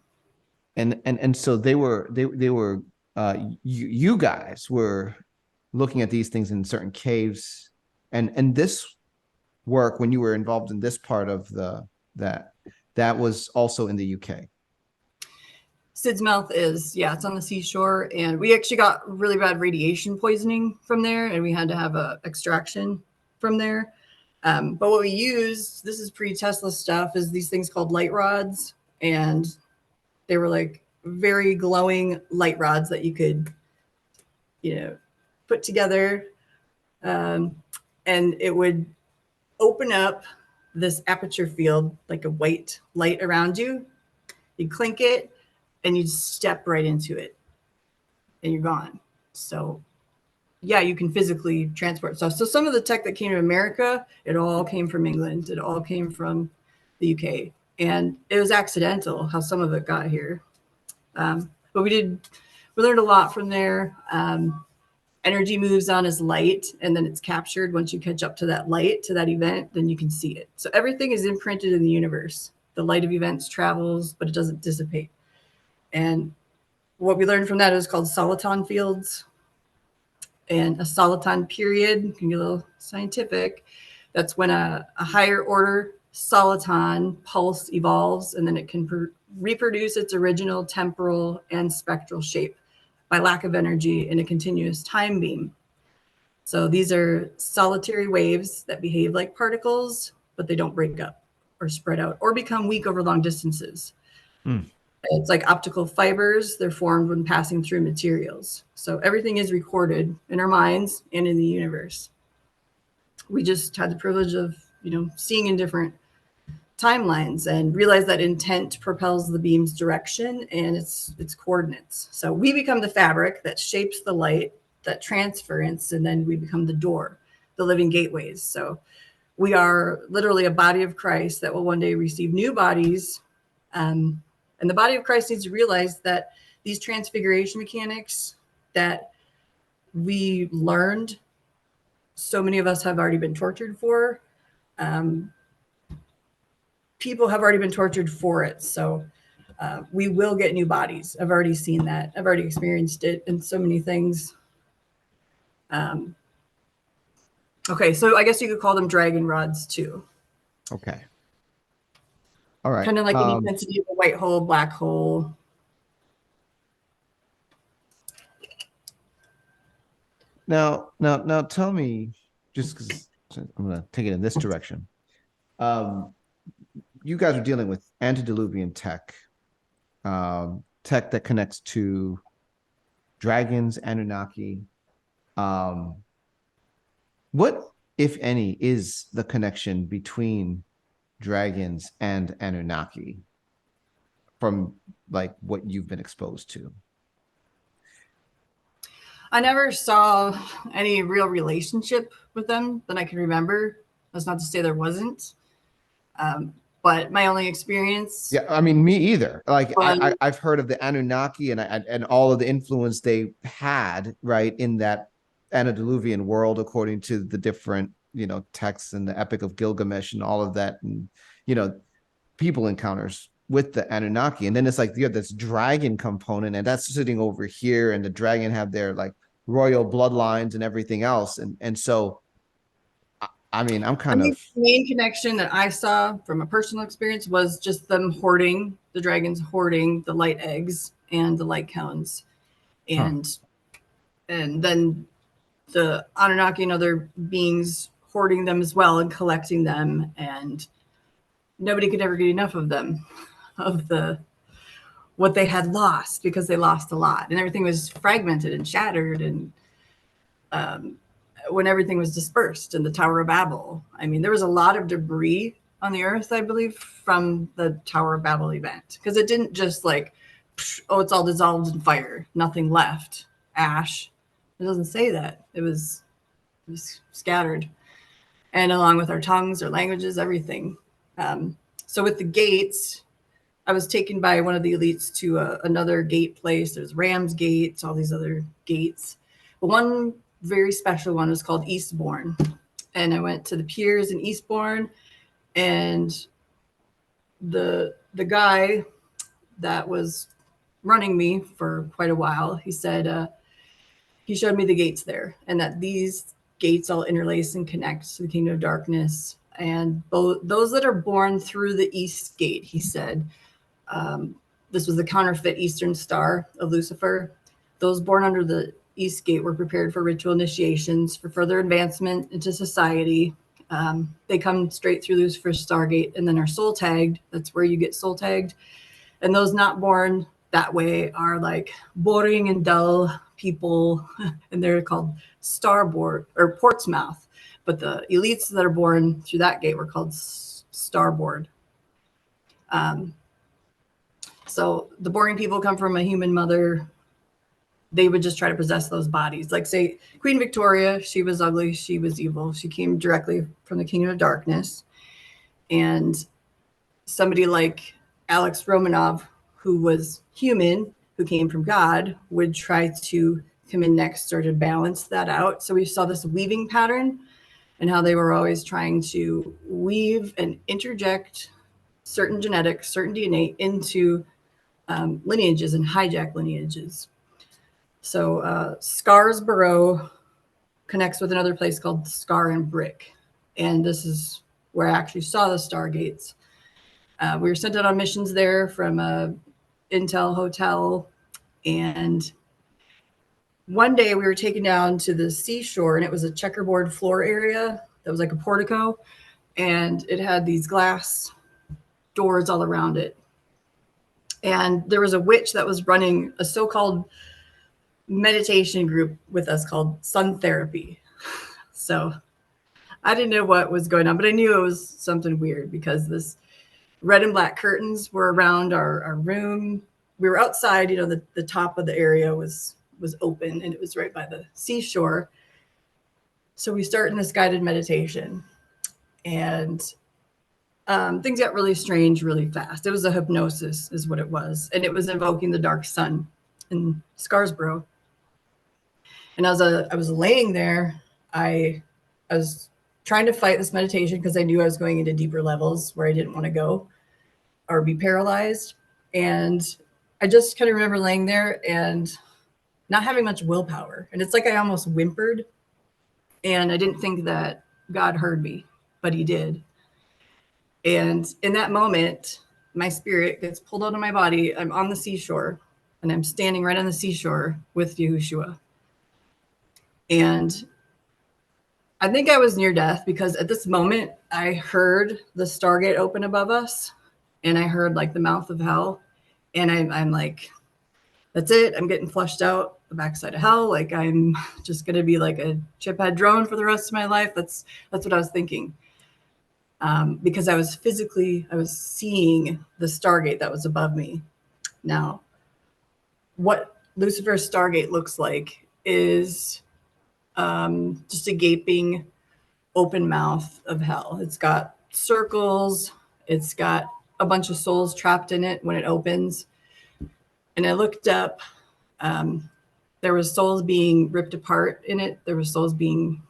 And so they were you guys were looking at these things in certain caves, and this work, when you were involved in this part of that was also in the UK. Sid's Mouth is, it's on the seashore, and we actually got really bad radiation poisoning from there, and we had to have a extraction from there. But what we used, this is pre-Tesla stuff, is these things called light rods, and they were like very glowing light rods that you could, put together, and it would open up this aperture field, like a white light around you. You'd clink it, and you'd step right into it, and you're gone. So, you can physically transport stuff. So some of the tech that came to America, it all came from England. It all came from the UK. And it was accidental how some of it got here. But we learned a lot from there. Energy moves on as light, and then it's captured. Once you catch up to that light, to that event, then you can see it. So everything is imprinted in the universe. The light of events travels, but it doesn't dissipate. And what we learned from that is called soliton fields. And a soliton period, can get a little scientific, that's when a higher order soliton pulse evolves, and then it can reproduce its original temporal and spectral shape by lack of energy in a continuous time beam. So these are solitary waves that behave like particles, but they don't break up or spread out or become weak over long distances. It's like optical fibers. They're formed when passing through materials. So everything is recorded in our minds and in the universe. We just had the privilege of, seeing in different timelines and realize that intent propels the beam's direction and its coordinates. So we become the fabric that shapes the light, that transference, and then we become the door, the living gateways. So we are literally a body of Christ that will one day receive new bodies. And the body of Christ needs to realize that these transfiguration mechanics that we learned, so many of us have already been tortured for. People have already been tortured for it. So we will get new bodies. I've already seen that. I've already experienced it in so many things. Okay, so I guess you could call them dragon rods too. Okay. All right. Kind of like the intensity of a white hole, black hole. Now, tell me, just because I'm going to take it in this direction. You guys are dealing with antediluvian tech, tech that connects to dragons, Anunnaki. What, if any, is the connection between dragons and Anunnaki from like what you've been exposed to? I never saw any real relationship with them that I can remember. That's not to say there wasn't. But my only experience. Yeah, I mean, me either. Like I've heard of the Anunnaki and all of the influence they had, right, in that antediluvian world, according to the different, texts and the Epic of Gilgamesh and all of that, and people encounters with the Anunnaki. And then it's like you have this dragon component, and that's sitting over here, and the dragon have their like royal bloodlines and everything else. And so I mean, The main connection that I saw from a personal experience was just them hoarding, the dragons hoarding the light eggs and the light cones. And then the Anunnaki and other beings hoarding them as well and collecting them. And nobody could ever get enough of them, of what they had lost, because they lost a lot. And everything was fragmented and shattered. And when everything was dispersed in the Tower of Babel. I mean, there was a lot of debris on the earth, I believe, from the Tower of Babel event, because it didn't just like, oh, it's all dissolved in fire, nothing left, ash. It doesn't say that. It was scattered, and along with our tongues, our languages, everything. So with the gates, I was taken by one of the elites to another gate place. There's Ram's Gates, all these other gates. But one very special one is called Eastbourne. And I went to the piers in Eastbourne, and the guy that was running me for quite a while, he said, he showed me the gates there, and that these gates all interlace and connect to the kingdom of darkness. And both those that are born through the East Gate, he said, this was the counterfeit Eastern Star of Lucifer. Those born under the East Gate were prepared for ritual initiations, for further advancement into society. They come straight through Lucifer's Stargate and then are soul tagged. That's where you get soul tagged. And those not born that way are like boring and dull people, and they're called starboard or Portsmouth. But the elites that are born through that gate were called starboard. So the boring people come from a human mother. They would just try to possess those bodies. Like, say, Queen Victoria, she was ugly, she was evil. She came directly from the kingdom of darkness. And somebody like Alex Romanov, who was human, who came from God, would try to come in next or to balance that out. So we saw this weaving pattern, and how they were always trying to weave and interject certain genetics, certain DNA into lineages and hijack lineages. So Scarsborough connects with another place called Scar and Brick. And this is where I actually saw the Stargates. We were sent out on missions there from a Intel hotel. And one day we were taken down to the seashore, and it was a checkerboard floor area that was like a portico. And it had these glass doors all around it. And there was a witch that was running a so-called meditation group with us called Sun Therapy. So I didn't know what was going on, but I knew it was something weird, because this red and black curtains were around our room. We were outside, you know, the top of the area was open, and it was right by the seashore. So we start in this guided meditation, and things got really strange really fast. It was a hypnosis is what it was. And it was invoking the dark sun in Scarsborough. And as I was laying there, I was trying to fight this meditation, because I knew I was going into deeper levels where I didn't want to go or be paralyzed. And I just kind of remember laying there and not having much willpower. And it's like I almost whimpered. And I didn't think that God heard me, but he did. And in that moment, my spirit gets pulled out of my body. I'm on the seashore, and I'm standing right on the seashore with Yahushua. And I think I was near death, because at this moment I heard the Stargate open above us, and I heard like the mouth of hell. And I'm like, that's it. I'm getting flushed out the backside of hell. Like, I'm just going to be like a chiphead drone for the rest of my life. That's what I was thinking. Because I was seeing the Stargate that was above me. Now, what Lucifer's Stargate looks like is just a gaping open mouth of hell. It's got circles. It's got a bunch of souls trapped in it when it opens. And I looked up. There was souls being ripped apart in it. There was souls being,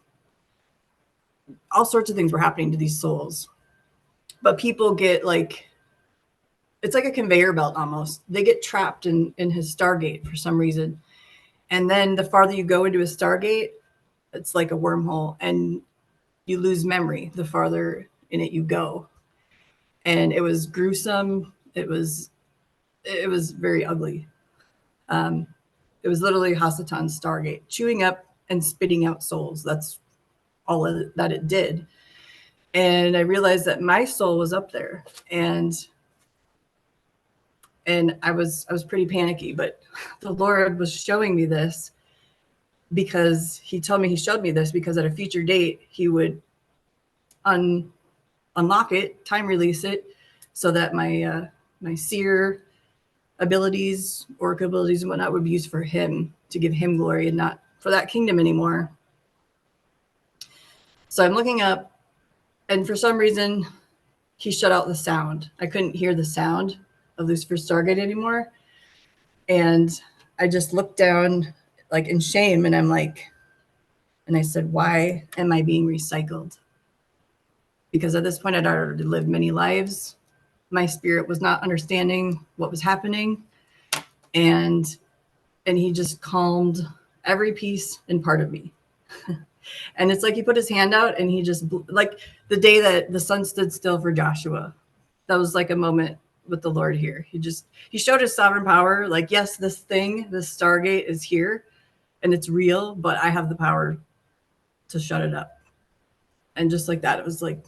all sorts of things were happening to these souls. But people get like, it's like a conveyor belt almost. They get trapped in his Stargate for some reason. And then the farther you go into a Stargate, it's like a wormhole, and you lose memory the farther in it you go. And it was gruesome. It was very ugly. It was literally Hassatan's Stargate, chewing up and spitting out souls. That's all that it did. And I realized that my soul was up there, and I was pretty panicky, but the Lord was showing me this because he told me, he showed me this because at a future date he would unlock it, time release it, so that my my seer abilities, oracle abilities, and whatnot would be used for him, to give him glory and not for that kingdom anymore. So I'm looking up, and for some reason he shut out the sound. I couldn't hear the sound of Lucifer Stargate anymore. And I just looked down like in shame, and I'm like, and I said, why am I being recycled? Because at this point I'd already lived many lives. My spirit was not understanding what was happening. And he just calmed every piece and part of me. And it's like he put his hand out and he just, like the day that the sun stood still for Joshua, that was like a moment with the Lord here. He showed his sovereign power. Like, yes, this Stargate is here and it's real, but I have the power to shut it up. And just like that, it was like,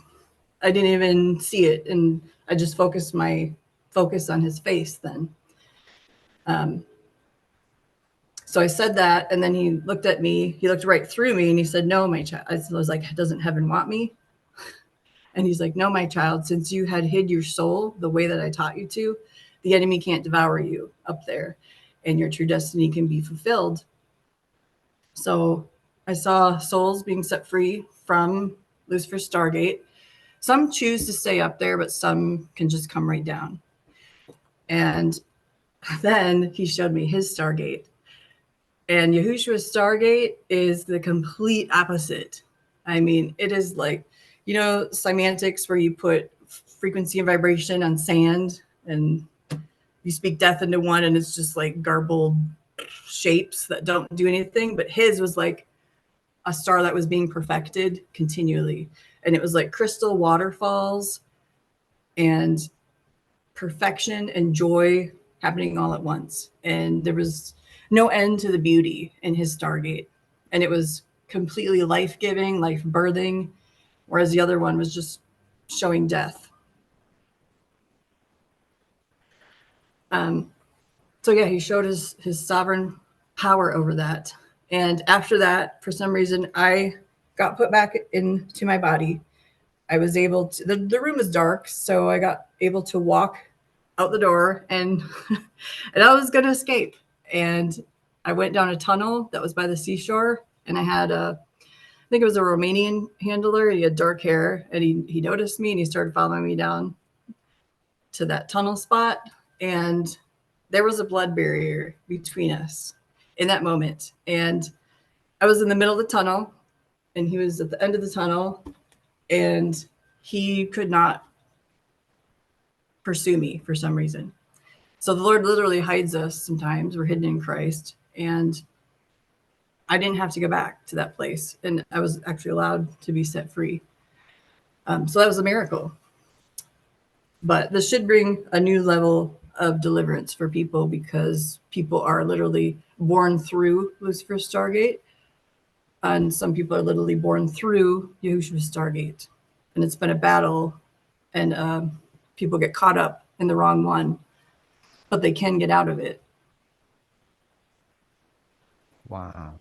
I didn't even see it. And I just focused my focus on his face then. So I said that, and then he looked at me, he looked right through me and he said, no, my child. I was like, doesn't heaven want me? And he's like, no, my child, since you had hid your soul the way that I taught you to, the enemy can't devour you up there and your true destiny can be fulfilled. So I saw souls being set free from Lucifer Stargate. Some choose to stay up there, but some can just come right down. And then he showed me his Stargate. And Yahushua's Stargate is the complete opposite. I mean, it is like, you know, semantics where you put frequency and vibration on sand and you speak death into one and it's just like garbled shapes that don't do anything. But his was like a star that was being perfected continually. And it was like crystal waterfalls and perfection and joy happening all at once. And there was no end to the beauty in his Stargate. And it was completely life-giving, life-birthing, whereas the other one was just showing death. So yeah, he showed his sovereign power over that. And after that, for some reason, I got put back into my body. I was able to, the room was dark, so I got able to walk out the door and and I was going to escape. And I went down a tunnel that was by the seashore, and I had I think it was a Romanian handler. He had dark hair, and he noticed me and he started following me down to that tunnel spot. And there was a blood barrier between us in that moment. And I was in the middle of the tunnel and he was at the end of the tunnel, and he could not pursue me for some reason. So the Lord literally hides us sometimes. We're hidden in Christ. And I didn't have to go back to that place. And I was actually allowed to be set free. So that was a miracle. But this should bring a new level of deliverance for people, because people are literally born through Lucifer Stargate. And some people are literally born through Yahushua Stargate. And it's been a battle, and people get caught up in the wrong one, but they can get out of it. Wow.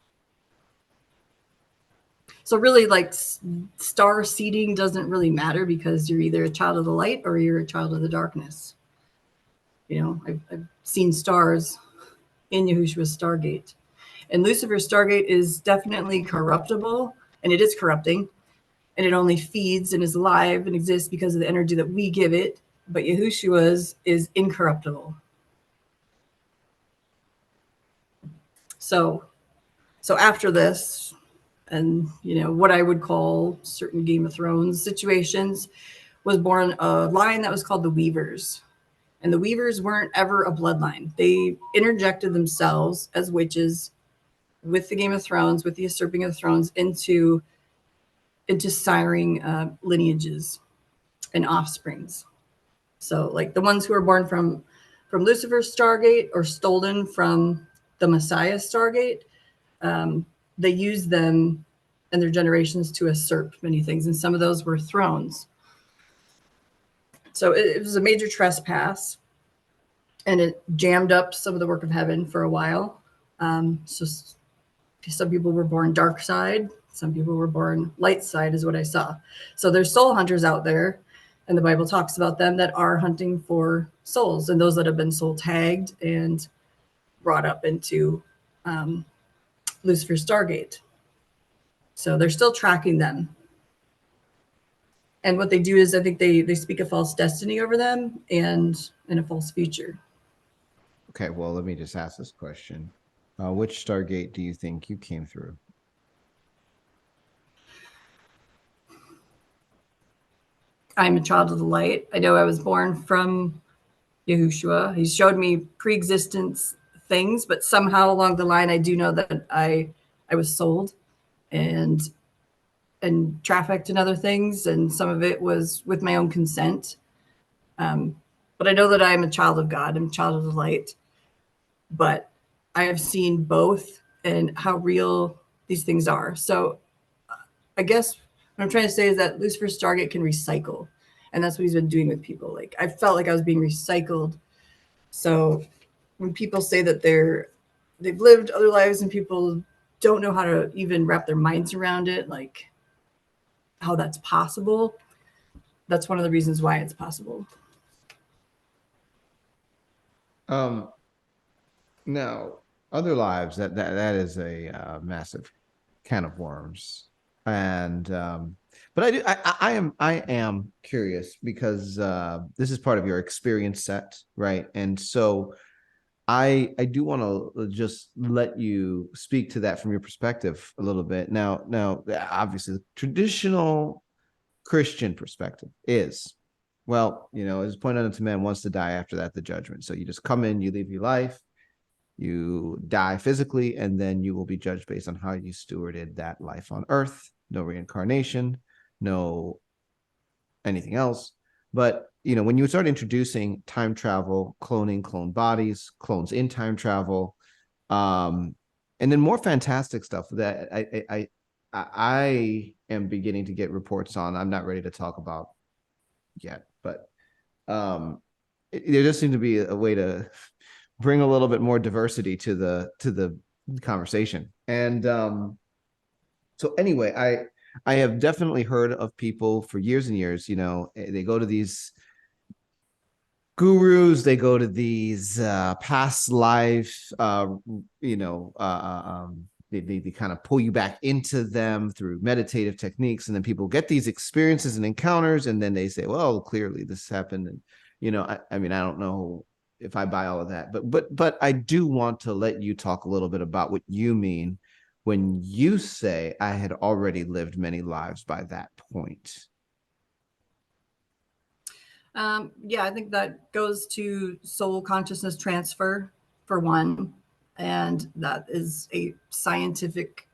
So really, like, star seeding doesn't really matter, because you're either a child of the light or you're a child of the darkness. You know, I've seen stars in Yahushua's Stargate. And Lucifer's Stargate is definitely corruptible, and it is corrupting, and it only feeds and is alive and exists because of the energy that we give it. But Yahushua's is incorruptible. So after this, and you know, what I would call certain Game of Thrones situations, was born a line that was called the Weavers. And the Weavers weren't ever a bloodline. They interjected themselves as witches with the Game of Thrones, with the usurping of the thrones, into siring lineages and offsprings. So like the ones who are born from Lucifer's Stargate or stolen from the Messiah Stargate, they used them and their generations to usurp many things. And some of those were thrones. So it was a major trespass, and it jammed up some of the work of heaven for a while. So Some people were born dark side. Some people were born light side, is what I saw. So there's soul hunters out there, and the Bible talks about them that are hunting for souls, and those that have been soul tagged and brought up into Lucifer's Stargate. So they're still tracking them. And what they do is I think they speak a false destiny over them and a false future. Okay, well, let me just ask this question. Which Stargate do you think you came through? I'm a child of the light. I know I was born from Yahushua. He showed me pre-existence things, but somehow along the line, I do know that I was sold and trafficked in other things, and some of it was with my own consent. But I know that I'm a child of God. I'm a child of the light. But I have seen both and how real these things are. So I guess what I'm trying to say is that Lucifer's Stargate can recycle. And that's what he's been doing with people. Like, I felt like I was being recycled. So when people say that they've lived other lives and people don't know how to even wrap their minds around it, like how that's possible, that's one of the reasons why it's possible. Now, other lives, that is a massive can of worms. And but I am curious because this is part of your experience set, right? And so I do want to just let you speak to that from your perspective a little bit. Now, obviously, the traditional Christian perspective is, well, as pointed out to man wants to die, after that the judgment. So you just come in, you live your life, you die physically, and then you will be judged based on how you stewarded that life on earth. No reincarnation, no anything else. But when you start introducing time travel, cloning, clone bodies, clones in time travel, and then more fantastic stuff that I am beginning to get reports on. I'm not ready to talk about yet, but there just seemed to be a way to bring a little bit more diversity to the conversation. And so anyway, I have definitely heard of people for years and years. They go to these gurus, they go to these past life, they kind of pull you back into them through meditative techniques, and then people get these experiences and encounters, and then they say, well, clearly this happened. And I mean, I don't know if I buy all of that, but I do want to let you talk a little bit about what you mean when you say I had already lived many lives by that point. Yeah, I think that goes to soul consciousness transfer for one, and that is a scientific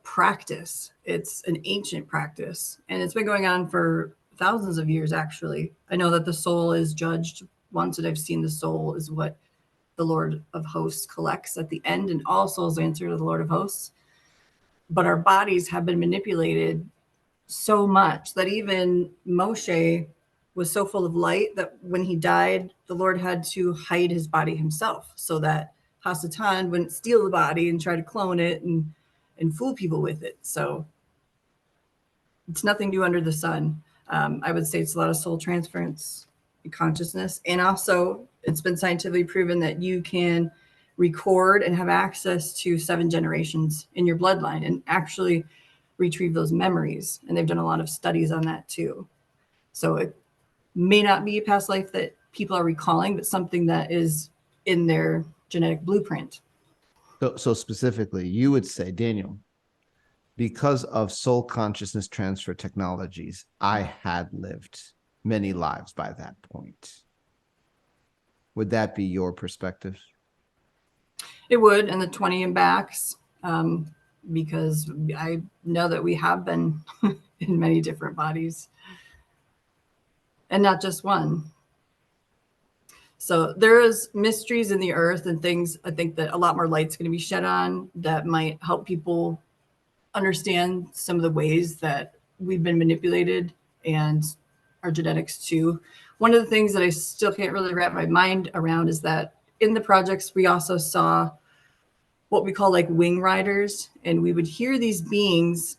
practice. It's an ancient practice, and it's been going on for thousands of years, actually. I know that the soul is judged once, and I've seen the soul is what the Lord of Hosts collects at the end, and all souls answer to the Lord of Hosts. But our bodies have been manipulated so much that even Moshe was so full of light that when he died, the Lord had to hide his body himself so that Hasatan wouldn't steal the body and try to clone it and fool people with it. So it's nothing new under the sun. I would say it's a lot of soul transference and consciousness. And also, it's been scientifically proven that you can record and have access to 7 generations in your bloodline and actually retrieve those memories. And they've done a lot of studies on that too. So it may not be a past life that people are recalling, but something that is in their genetic blueprint. So specifically, you would say, Daniel, because of soul consciousness transfer technologies, I had lived many lives by that point. Would that be your perspective? It would, and the 20 and backs, because I know that we have been in many different bodies and not just one. So there is mysteries in the earth and things I think that a lot more light's going to be shed on that might help people understand some of the ways that we've been manipulated and our genetics too. One of the things that I still can't really wrap my mind around is that in the projects, we also saw what we call like wing riders, and we would hear these beings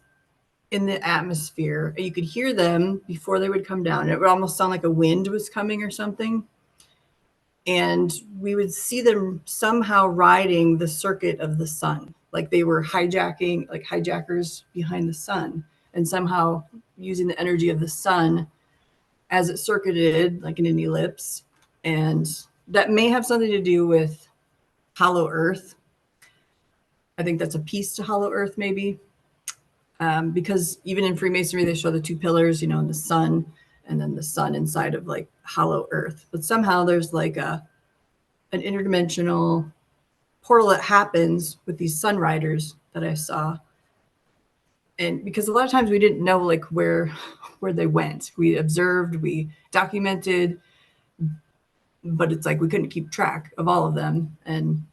in the atmosphere. You could hear them before they would come down. It would almost sound like a wind was coming or something. And we would see them somehow riding the circuit of the sun, like they were hijacking, like hijackers behind the sun, and somehow using the energy of the sun as it circuited like in an ellipse. And that may have something to do with hollow earth. I think that's a piece to hollow earth, maybe. Because even in Freemasonry, they show the two pillars, you know, the sun, and then the sun inside of like hollow earth. But somehow there's like an interdimensional portal that happens with these sun riders that I saw. And because a lot of times we didn't know like where they went. We observed, we documented, but it's like we couldn't keep track of all of them. And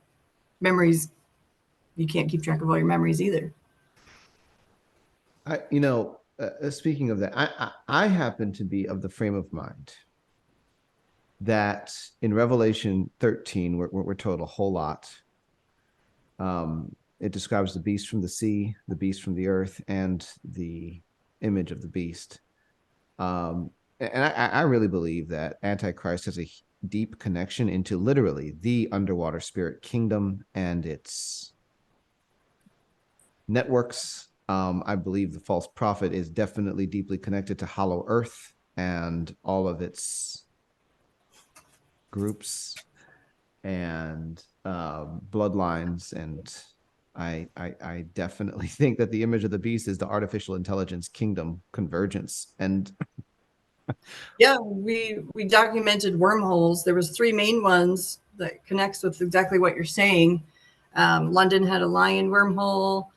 memories, you can't keep track of all your memories either. Speaking of that, I happen to be of the frame of mind that in Revelation 13, we're told a whole lot. It describes the beast from the sea, the beast from the earth, and the image of the beast. And I really believe that Antichrist has a deep connection into literally the underwater spirit kingdom and its networks. I believe the false prophet is definitely deeply connected to Hollow Earth and all of its groups and bloodlines. And I definitely think that the image of the beast is the artificial intelligence kingdom convergence. And yeah, we documented wormholes. There was three main ones that connects with exactly what you're saying. London had a lion wormhole.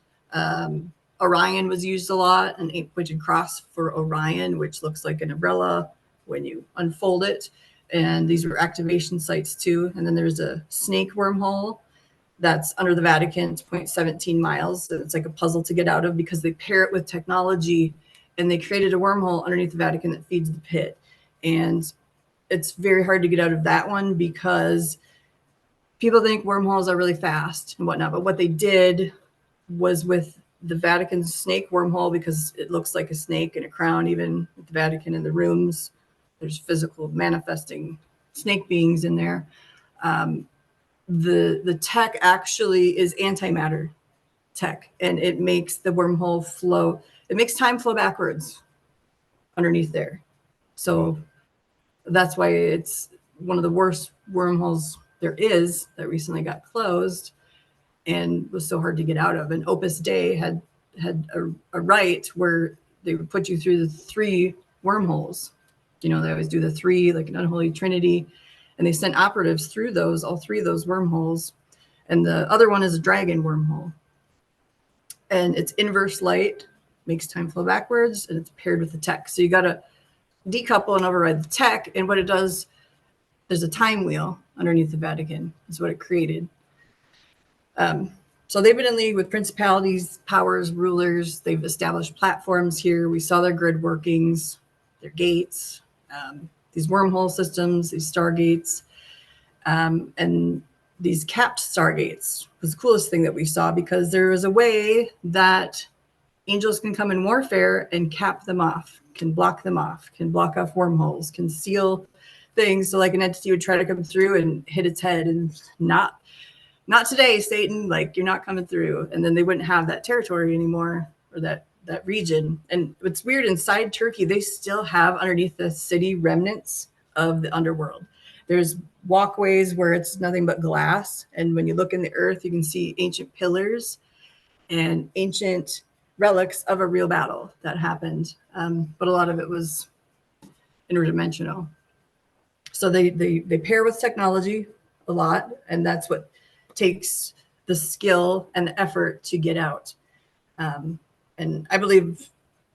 Orion was used a lot, an 8-pointed cross for Orion, which looks like an umbrella when you unfold it. And these were activation sites too. And then there's a snake wormhole that's under the Vatican. It's 0.17 miles. It's like a puzzle to get out of because they pair it with technology, and they created a wormhole underneath the Vatican that feeds the pit. And it's very hard to get out of that one because people think wormholes are really fast and whatnot. But what they did was with the Vatican snake wormhole, because it looks like a snake and a crown, even with the Vatican in the rooms, there's physical manifesting snake beings in there. The tech actually is antimatter tech, and it makes the wormhole flow. It makes time flow backwards underneath there. So that's why it's one of the worst wormholes there is that recently got closed and was so hard to get out of. And Opus Dei had a rite where they would put you through the 3 wormholes. You know, they always do the 3, like an unholy trinity, and they sent operatives through those, all 3 of those wormholes. And the other one is a dragon wormhole. And it's inverse light, makes time flow backwards, and it's paired with the tech. So you got to decouple and override the tech. And what it does, there's a time wheel underneath the Vatican, is what it created. So they've been in league with principalities, powers, rulers. They've established platforms here. We saw their grid workings, their gates, these wormhole systems, these stargates, and these capped stargates was the coolest thing that we saw, because there is a way that angels can come in warfare and cap them off, can block them off, can block off wormholes, can seal things. So like an entity would try to come through and hit its head and not today, Satan, like you're not coming through. And then they wouldn't have that territory anymore, or that region. And what's weird, inside Turkey, they still have underneath the city remnants of the underworld. There's walkways where it's nothing but glass. And when you look in the earth, you can see ancient pillars and ancient relics of a real battle that happened. But a lot of it was interdimensional. So they pair with technology a lot, and that's what takes the skill and the effort to get out. And I believe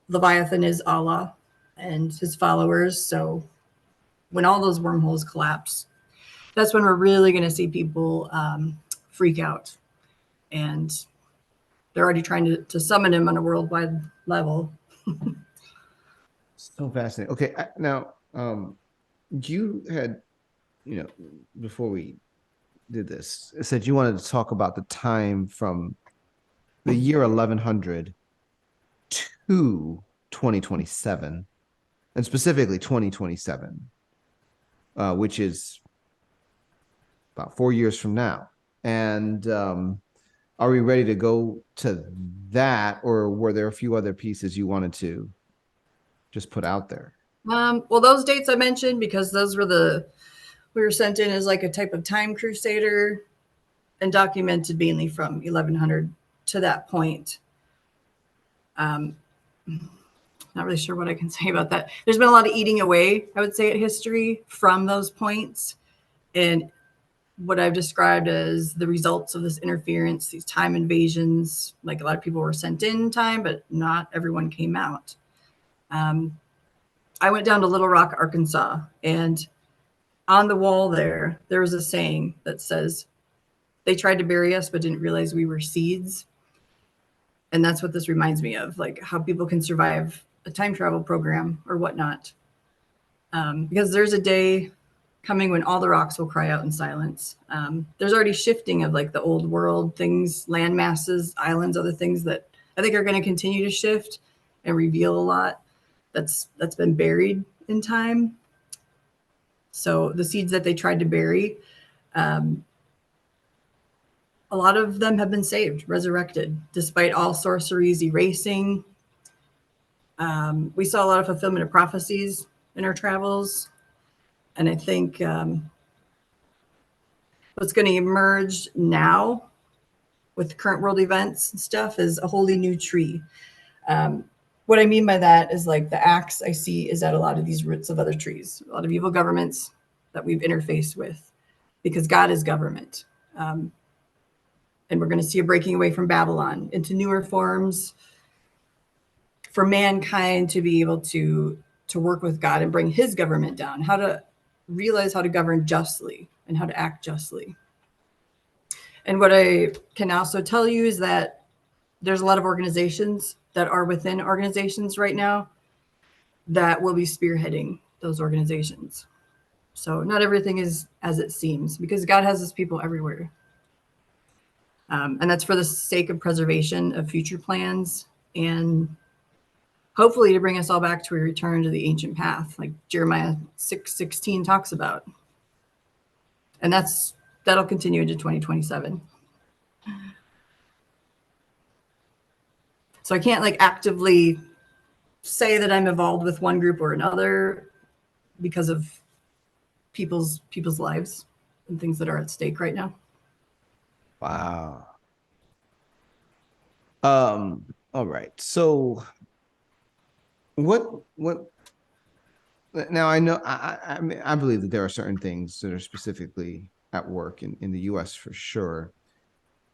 Leviathan is Allah and his followers. So when all those wormholes collapse, that's when we're really going to see people freak out. And they're already trying to summon him on a worldwide level. so fascinating. Okay, now you had, before we did this. It said you wanted to talk about the time from the year 1100 to 2027, and specifically 2027, which is about 4 years from now. And are we ready to go to that, or were there a few other pieces you wanted to just put out there? Well, those dates I mentioned because those were we were sent in as like a type of time crusader and documented mainly from 1100 to that point. Not really sure what I can say about that. There's been a lot of eating away, I would say, at history from those points. And what I've described as the results of this interference, these time invasions, like a lot of people were sent in time, but not everyone came out. I went down to Little Rock, Arkansas, and on the wall there was a saying that says, they tried to bury us, but didn't realize we were seeds. And that's what this reminds me of, like how people can survive a time travel program or whatnot. Because there's a day coming when all the rocks will cry out in silence. There's already shifting of like the old world things, land masses, islands, other things that I think are going to continue to shift and reveal a lot that's been buried in time. So the seeds that they tried to bury, a lot of them have been saved, resurrected, despite all sorceries erasing. We saw a lot of fulfillment of prophecies in our travels. And I think what's going to emerge now with current world events and stuff is a wholly new tree. What I mean by that is like the axe I see is at a lot of these roots of other trees, a lot of evil governments that we've interfaced with, because God is government. And we're going to see a breaking away from Babylon into newer forms for mankind to be able to work with God and bring his government down, how to realize how to govern justly and how to act justly. And what I can also tell you is that there's a lot of organizations that are within organizations right now that will be spearheading those organizations. So not everything is as it seems, because God has his people everywhere. And that's for the sake of preservation of future plans and hopefully to bring us all back to a return to the ancient path, like Jeremiah 6:16 talks about. And that'll continue into 2027. So I can't like actively say that I'm involved with one group or another because of people's lives and things that are at stake right now. Wow. All right. So what now I know I mean, I believe that there are certain things that are specifically at work in the US for sure.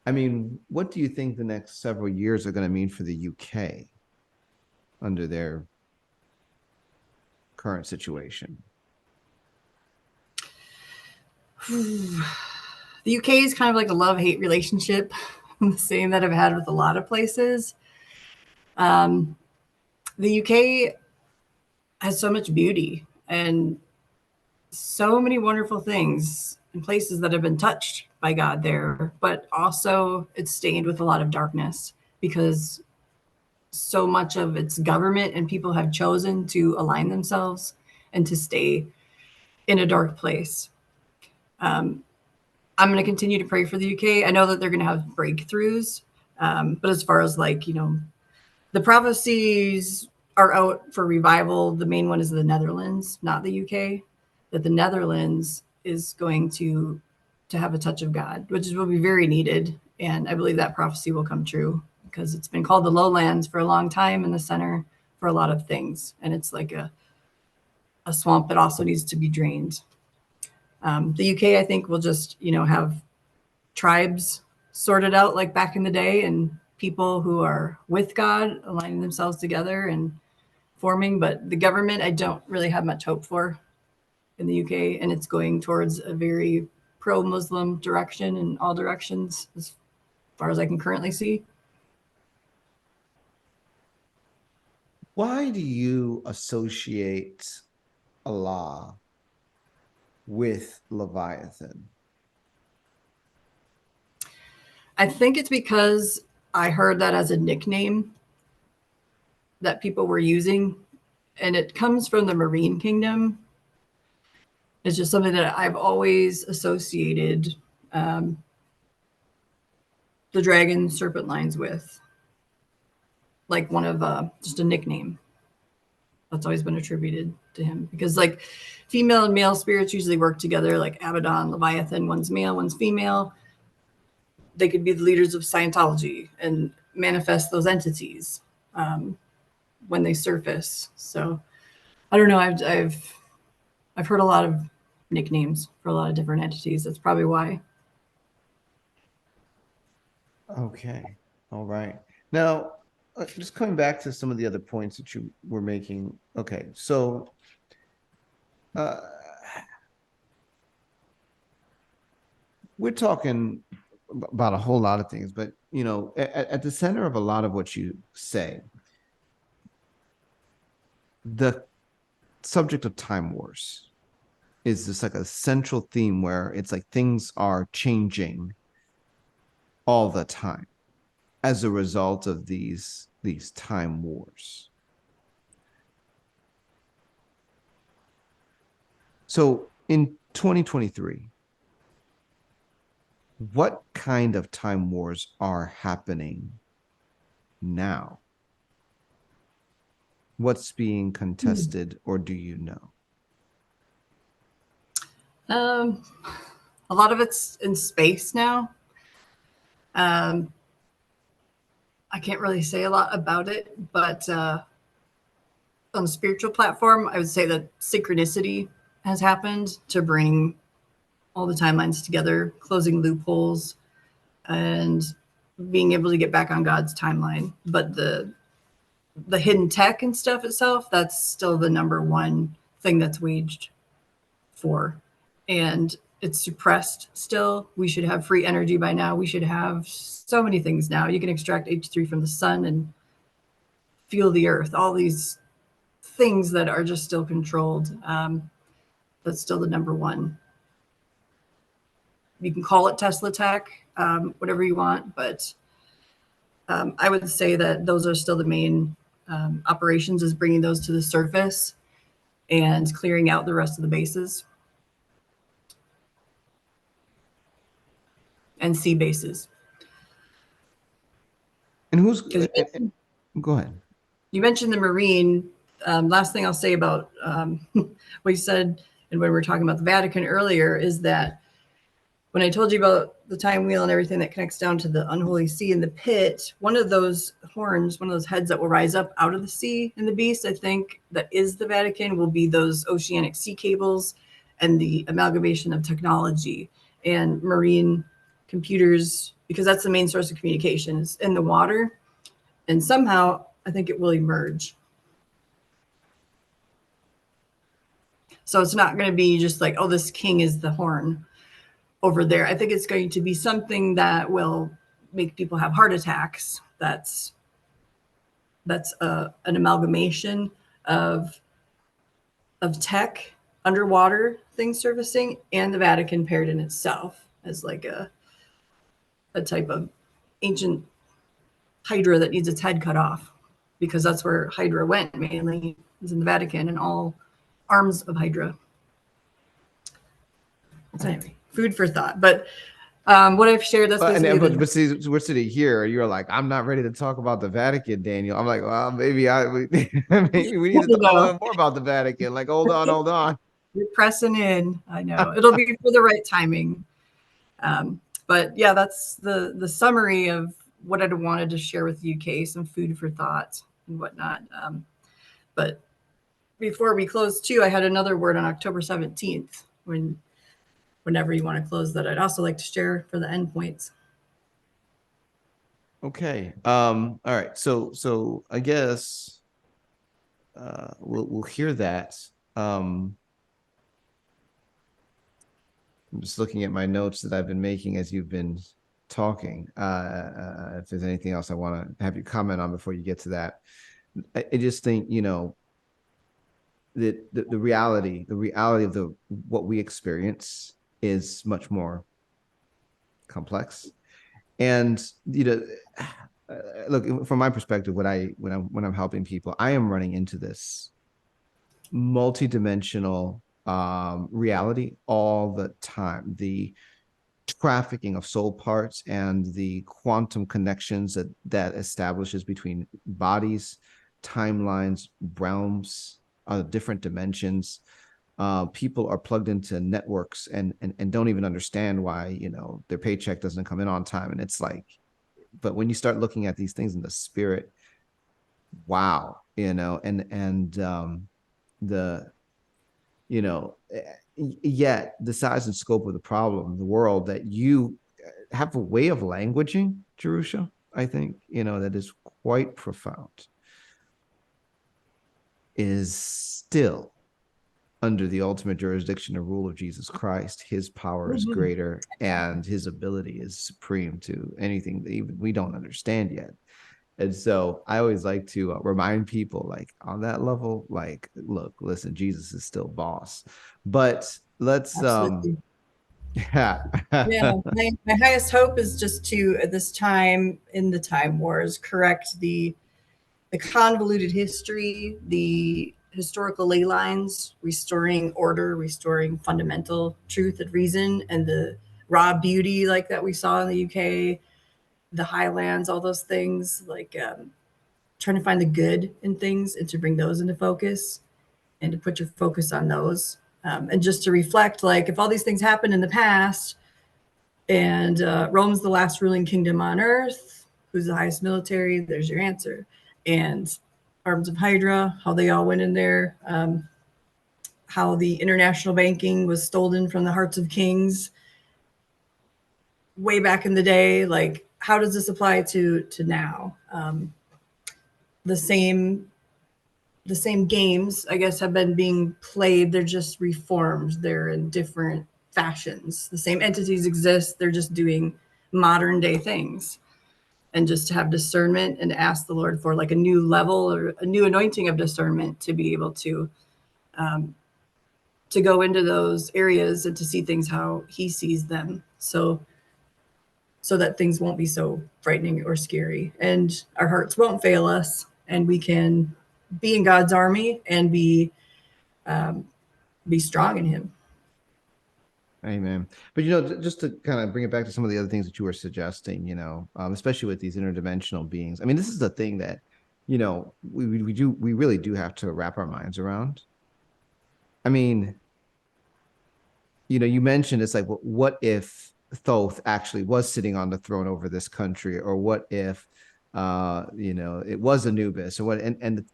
I mean, what do you think the next several years are going to mean for the UK under their current situation? The UK is kind of like a love-hate relationship, the same that I've had with a lot of places. The UK has so much beauty and so many wonderful things and places that have been touched by God there, but also it's stained with a lot of darkness because so much of its government and people have chosen to align themselves and to stay in a dark place. I'm going to continue to pray for the UK. I know that they're going to have breakthroughs, but as far as like, the prophecies are out for revival. The main one is the Netherlands, not the UK. That the Netherlands is going to have a touch of God, which will be very needed. And I believe that prophecy will come true because it's been called the lowlands for a long time in the center for a lot of things. And it's like a swamp that also needs to be drained. The UK, I think, will just, have tribes sorted out like back in the day and people who are with God aligning themselves together and forming. But the government, I don't really have much hope for in the UK. And it's going towards a very pro-Muslim direction in all directions, as far as I can currently see. Why do you associate Allah with Leviathan? I think it's because I heard that as a nickname that people were using, and it comes from the Marine Kingdom. It's just something that I've always associated the dragon serpent lines with, like one of just a nickname that's always been attributed to him, because like female and male spirits usually work together, like Abaddon, Leviathan, one's male, one's female. They could be the leaders of Scientology and manifest those entities when they surface. So I don't know. I've heard a lot of nicknames for a lot of different entities. That's probably why. Okay. All right. Now, just coming back to some of the other points that you were making. Okay. So, we're talking about a whole lot of things, but at the center of a lot of what you say, the subject of time wars is just like a central theme where it's like things are changing all the time as a result of these time wars. So in 2023, what kind of time wars are happening now? What's being contested, or do you know? A lot of it's in space now. I can't really say a lot about it, but on the spiritual platform, I would say that synchronicity has happened to bring all the timelines together, closing loopholes, and being able to get back on God's timeline. But the hidden tech and stuff itself, that's still the number one thing that's waged for. And it's suppressed still. We should have free energy by now. We should have so many things now. You can extract H3 from the sun and fuel the earth. All these things that are just still controlled. That's still the number one. You can call it Tesla tech, whatever you want, but I would say that those are still the main operations, is bringing those to the surface and clearing out the rest of the bases and sea bases. And who's go ahead. You mentioned the Marine. Last thing I'll say about what you said, and when we were talking about the Vatican earlier, is that when I told you about the time wheel and everything that connects down to the unholy sea and the pit, one of those horns, one of those heads that will rise up out of the sea in the beast, I think that is the Vatican, will be those oceanic sea cables and the amalgamation of technology and marine computers, because that's the main source of communication is in the water. And somehow I think it will emerge. So it's not going to be just like, oh, this king is the horn over there. I think it's going to be something that will make people have heart attacks. That's an amalgamation of tech, underwater things surfacing, and the Vatican paired in itself as like a type of ancient Hydra that needs its head cut off, because that's where Hydra went mainly, is in the Vatican and all arms of Hydra. So anyway, food for thought. But what I've shared, that's but see, we're sitting here. You're like, I'm not ready to talk about the Vatican, Daniel. I'm like, well, maybe maybe we need to talk a little more about the Vatican. Like, hold on. You're pressing in. I know it'll be for the right timing. But yeah, that's the summary of what I'd wanted to share with you, Kay, some food for thought and whatnot. But before we close too, I had another word on October 17th, whenever you want to close, that I'd also like to share for the endpoints. Okay. All right. So I guess we'll hear that. I'm just looking at my notes that I've been making as you've been talking. If there's anything else I want to have you comment on before you get to that, I just think that the reality of what we experience is much more complex, And look, from my perspective, when I'm helping people, I am running into this multidimensional reality all the time. The trafficking of soul parts and the quantum connections that establishes between bodies, timelines, realms, different dimensions. People are plugged into networks and don't even understand why their paycheck doesn't come in on time. And it's like, but when you start looking at these things in the spirit, wow, and the yet the size and scope of the problem, the world that you have a way of languaging, Jerusha, I think, that is quite profound, is still under the ultimate jurisdiction and rule of Jesus Christ. His power is greater and his ability is supreme to anything that even we don't understand yet. And so I always like to remind people, like, on that level, like, look, listen, Jesus is still boss. But let's Absolutely. Yeah. My highest hope is just to, at this time in the time wars, correct the convoluted history, the historical ley lines, restoring order, restoring fundamental truth and reason, and the raw beauty like that we saw in the UK, the highlands, all those things, like trying to find the good in things and to bring those into focus and to put your focus on those. And just to reflect, like, if all these things happened in the past and Rome's the last ruling kingdom on earth, who's the highest military, there's your answer. And arms of Hydra, how they all went in there, how the international banking was stolen from the hearts of kings way back in the day. Like, how does this apply to now? The same games, I guess, have been being played. They're just reformed. They're in different fashions. The same entities exist. They're just doing modern day things. And just to have discernment and ask the Lord for like a new level or a new anointing of discernment to be able to go into those areas and to see things how he sees them. So that things won't be so frightening or scary and our hearts won't fail us and we can be in God's army and be strong in him. Amen. But just to kind of bring it back to some of the other things that you were suggesting, especially with these interdimensional beings. I mean, this is the thing that, we really do have to wrap our minds around. I mean, you mentioned it's like, what if Thoth actually was sitting on the throne over this country, or what if, it was Anubis, or what?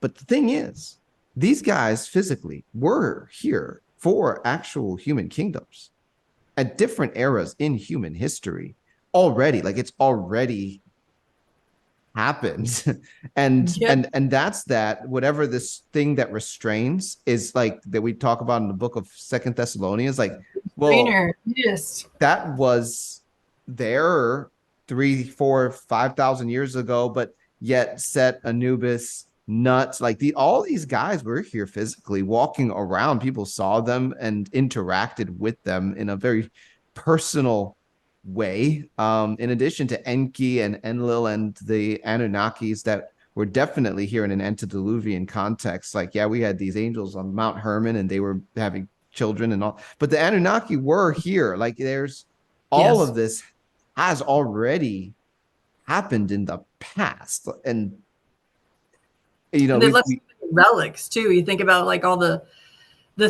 But the thing is, these guys physically were here for actual human kingdoms at different eras in human history already. Like, it's already happened. and that's that whatever this thing that restrains is, like, that we talk about in the book of Second Thessalonians, like, well, yes, that was there 3, 4, 5,000 years ago, but yet Set, Anubis, nuts, like all these guys were here physically walking around. People saw them and interacted with them in a very personal way. In addition to Enki and Enlil and the Anunnakis that were definitely here in an antediluvian context. Like, yeah, we had these angels on Mount Hermon and they were having children and all, but the Anunnaki were here. Like, there's all of this has already happened in the past. And and they left relics too. You think about like all the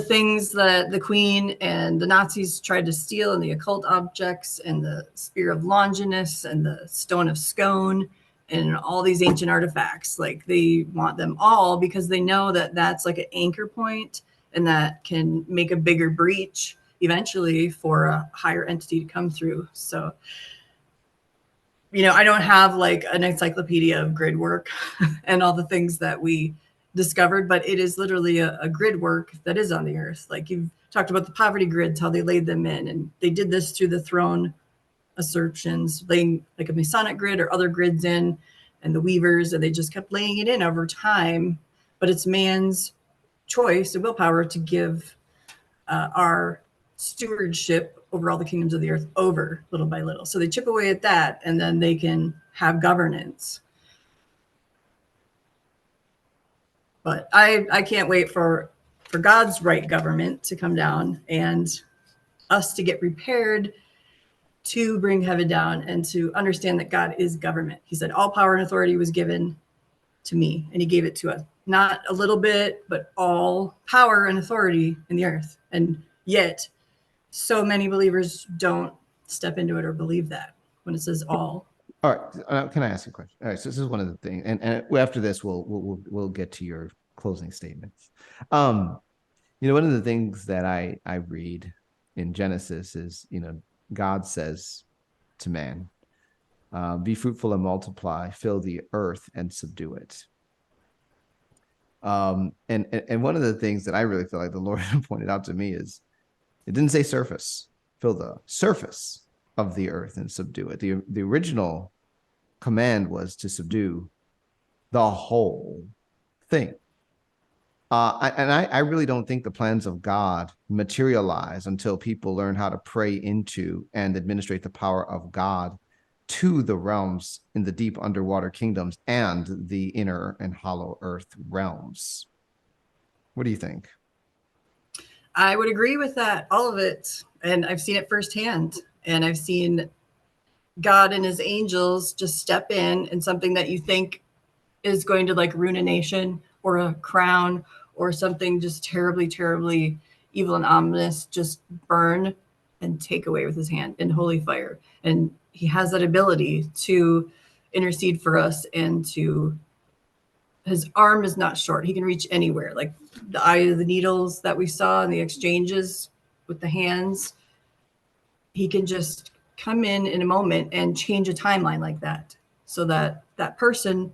things that the Queen and the Nazis tried to steal, and the occult objects and the Spear of Longinus and the Stone of Scone and all these ancient artifacts. Like, they want them all because they know that that's like an anchor point and that can make a bigger breach eventually for a higher entity to come through. So, I don't have like an encyclopedia of grid work and all the things that we discovered, but it is literally a grid work that is on the earth. Like, you've talked about the poverty grids, how they laid them in, and they did this through the throne assertions, laying like a Masonic grid or other grids in, and the weavers, and they just kept laying it in over time. But it's man's choice and willpower to give our stewardship over all the kingdoms of the earth over little by little. So they chip away at that, and then they can have governance. But I can't wait for God's right government to come down and us to get prepared to bring heaven down and to understand that God is government. He said all power and authority was given to me, and he gave it to us. Not a little bit, but all power and authority in the earth. And yet so many believers don't step into it or believe that when it says all. All right. Can I ask you a question? All right. So this is one of the things, and after this, we'll get to your closing statements. One of the things that I read in Genesis is, God says to man, be fruitful and multiply, fill the earth and subdue it. And one of the things that I really feel like the Lord pointed out to me is, it didn't say surface, fill the surface of the earth and subdue it. The original command was to subdue the whole thing. I really don't think the plans of God materialize until people learn how to pray into and administrate the power of God to the realms in the deep underwater kingdoms and the inner and hollow earth realms. What do you think? I would agree with that, all of it. And I've seen it firsthand. And I've seen God and his angels just step in something that you think is going to like ruin a nation or a crown or something just terribly, terribly evil and ominous, just burn and take away with his hand in holy fire. And he has that ability to intercede for us, and his arm is not short. He can reach anywhere. Like the eye of the needles that we saw in the exchanges with the hands, he can just come in a moment and change a timeline like that, so that that person,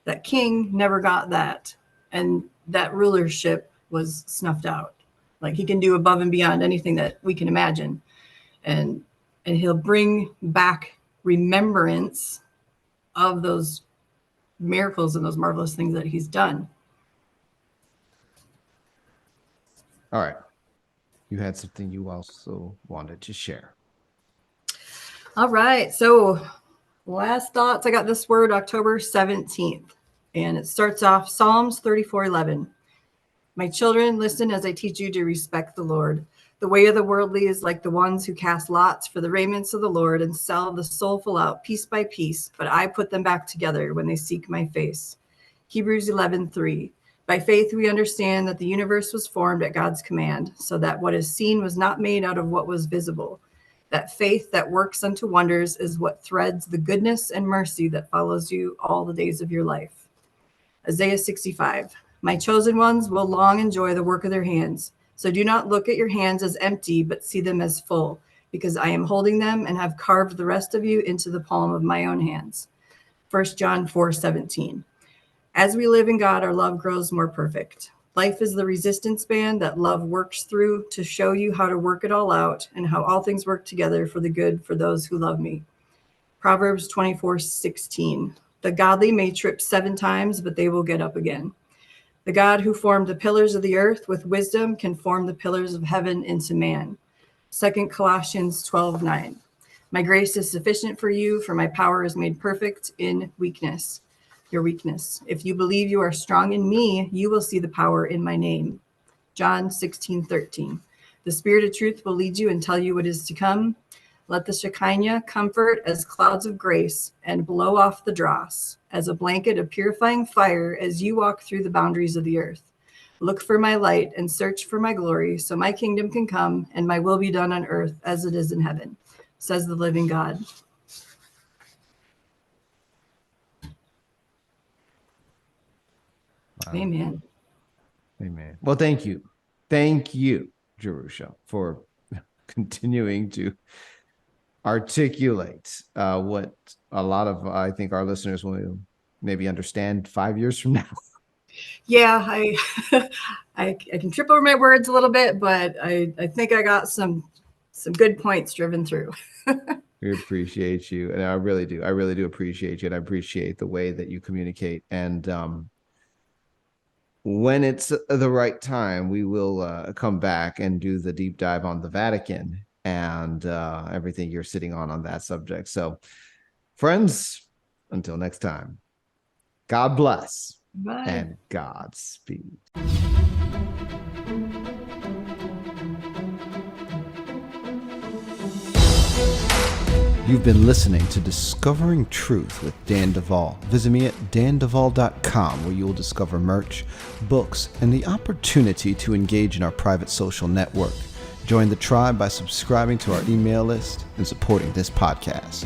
that king, never got that, and that rulership was snuffed out. Like he can do above and beyond anything that we can imagine, and he'll bring back remembrance of those miracles and those marvelous things that he's done. All right. You had something you also wanted to share. All right. So last thoughts, I got this word October 17th, and it starts off Psalms 34:11. My children, listen as I teach you to respect the Lord. The way of the worldly is like the ones who cast lots for the raiments of the Lord and sell the soulful out piece by piece, but I put them back together when they seek my face. Hebrews 11:3. By faith we understand that the universe was formed at God's command, so that what is seen was not made out of what was visible. That faith that works unto wonders is what threads the goodness and mercy that follows you all the days of your life. Isaiah 65. My chosen ones will long enjoy the work of their hands. So do not look at your hands as empty, but see them as full, because I am holding them and have carved the rest of you into the palm of my own hands. 1 John 4:17. As we live in God, our love grows more perfect. Life is the resistance band that love works through to show you how to work it all out and how all things work together for the good for those who love me. Proverbs 24:16. The godly may trip 7 times, but they will get up again. The God who formed the pillars of the earth with wisdom can form the pillars of heaven into man. 2 Colossians 12:9. My grace is sufficient for you, for my power is made perfect in weakness. Your weakness. If you believe you are strong in me, you will see the power in my name. John 16:13. The Spirit of truth will lead you and tell you what is to come. Let the Shekinah comfort as clouds of grace and blow off the dross as a blanket of purifying fire as you walk through the boundaries of the earth. Look for my light and search for my glory, so my kingdom can come and my will be done on earth as it is in heaven, says the living God. Wow. Amen. Amen. Well, thank you. Thank you, Jerusha, for continuing to articulate what a lot of, I think, our listeners will maybe understand 5 years from now. Yeah, I can trip over my words a little bit, but I think I got some good points driven through. We appreciate you, and I really do. I really do appreciate you, and I appreciate the way that you communicate. And when it's the right time, we will come back and do the deep dive on the Vatican and everything you're sitting on that subject. So, friends, until next time, God bless. Bye. And Godspeed. You've been listening to Discovering Truth with Dan Duvall. Visit me at danduvall.com, where you will discover merch, books, and the opportunity to engage in our private social network. Join the tribe by subscribing to our email list and supporting this podcast.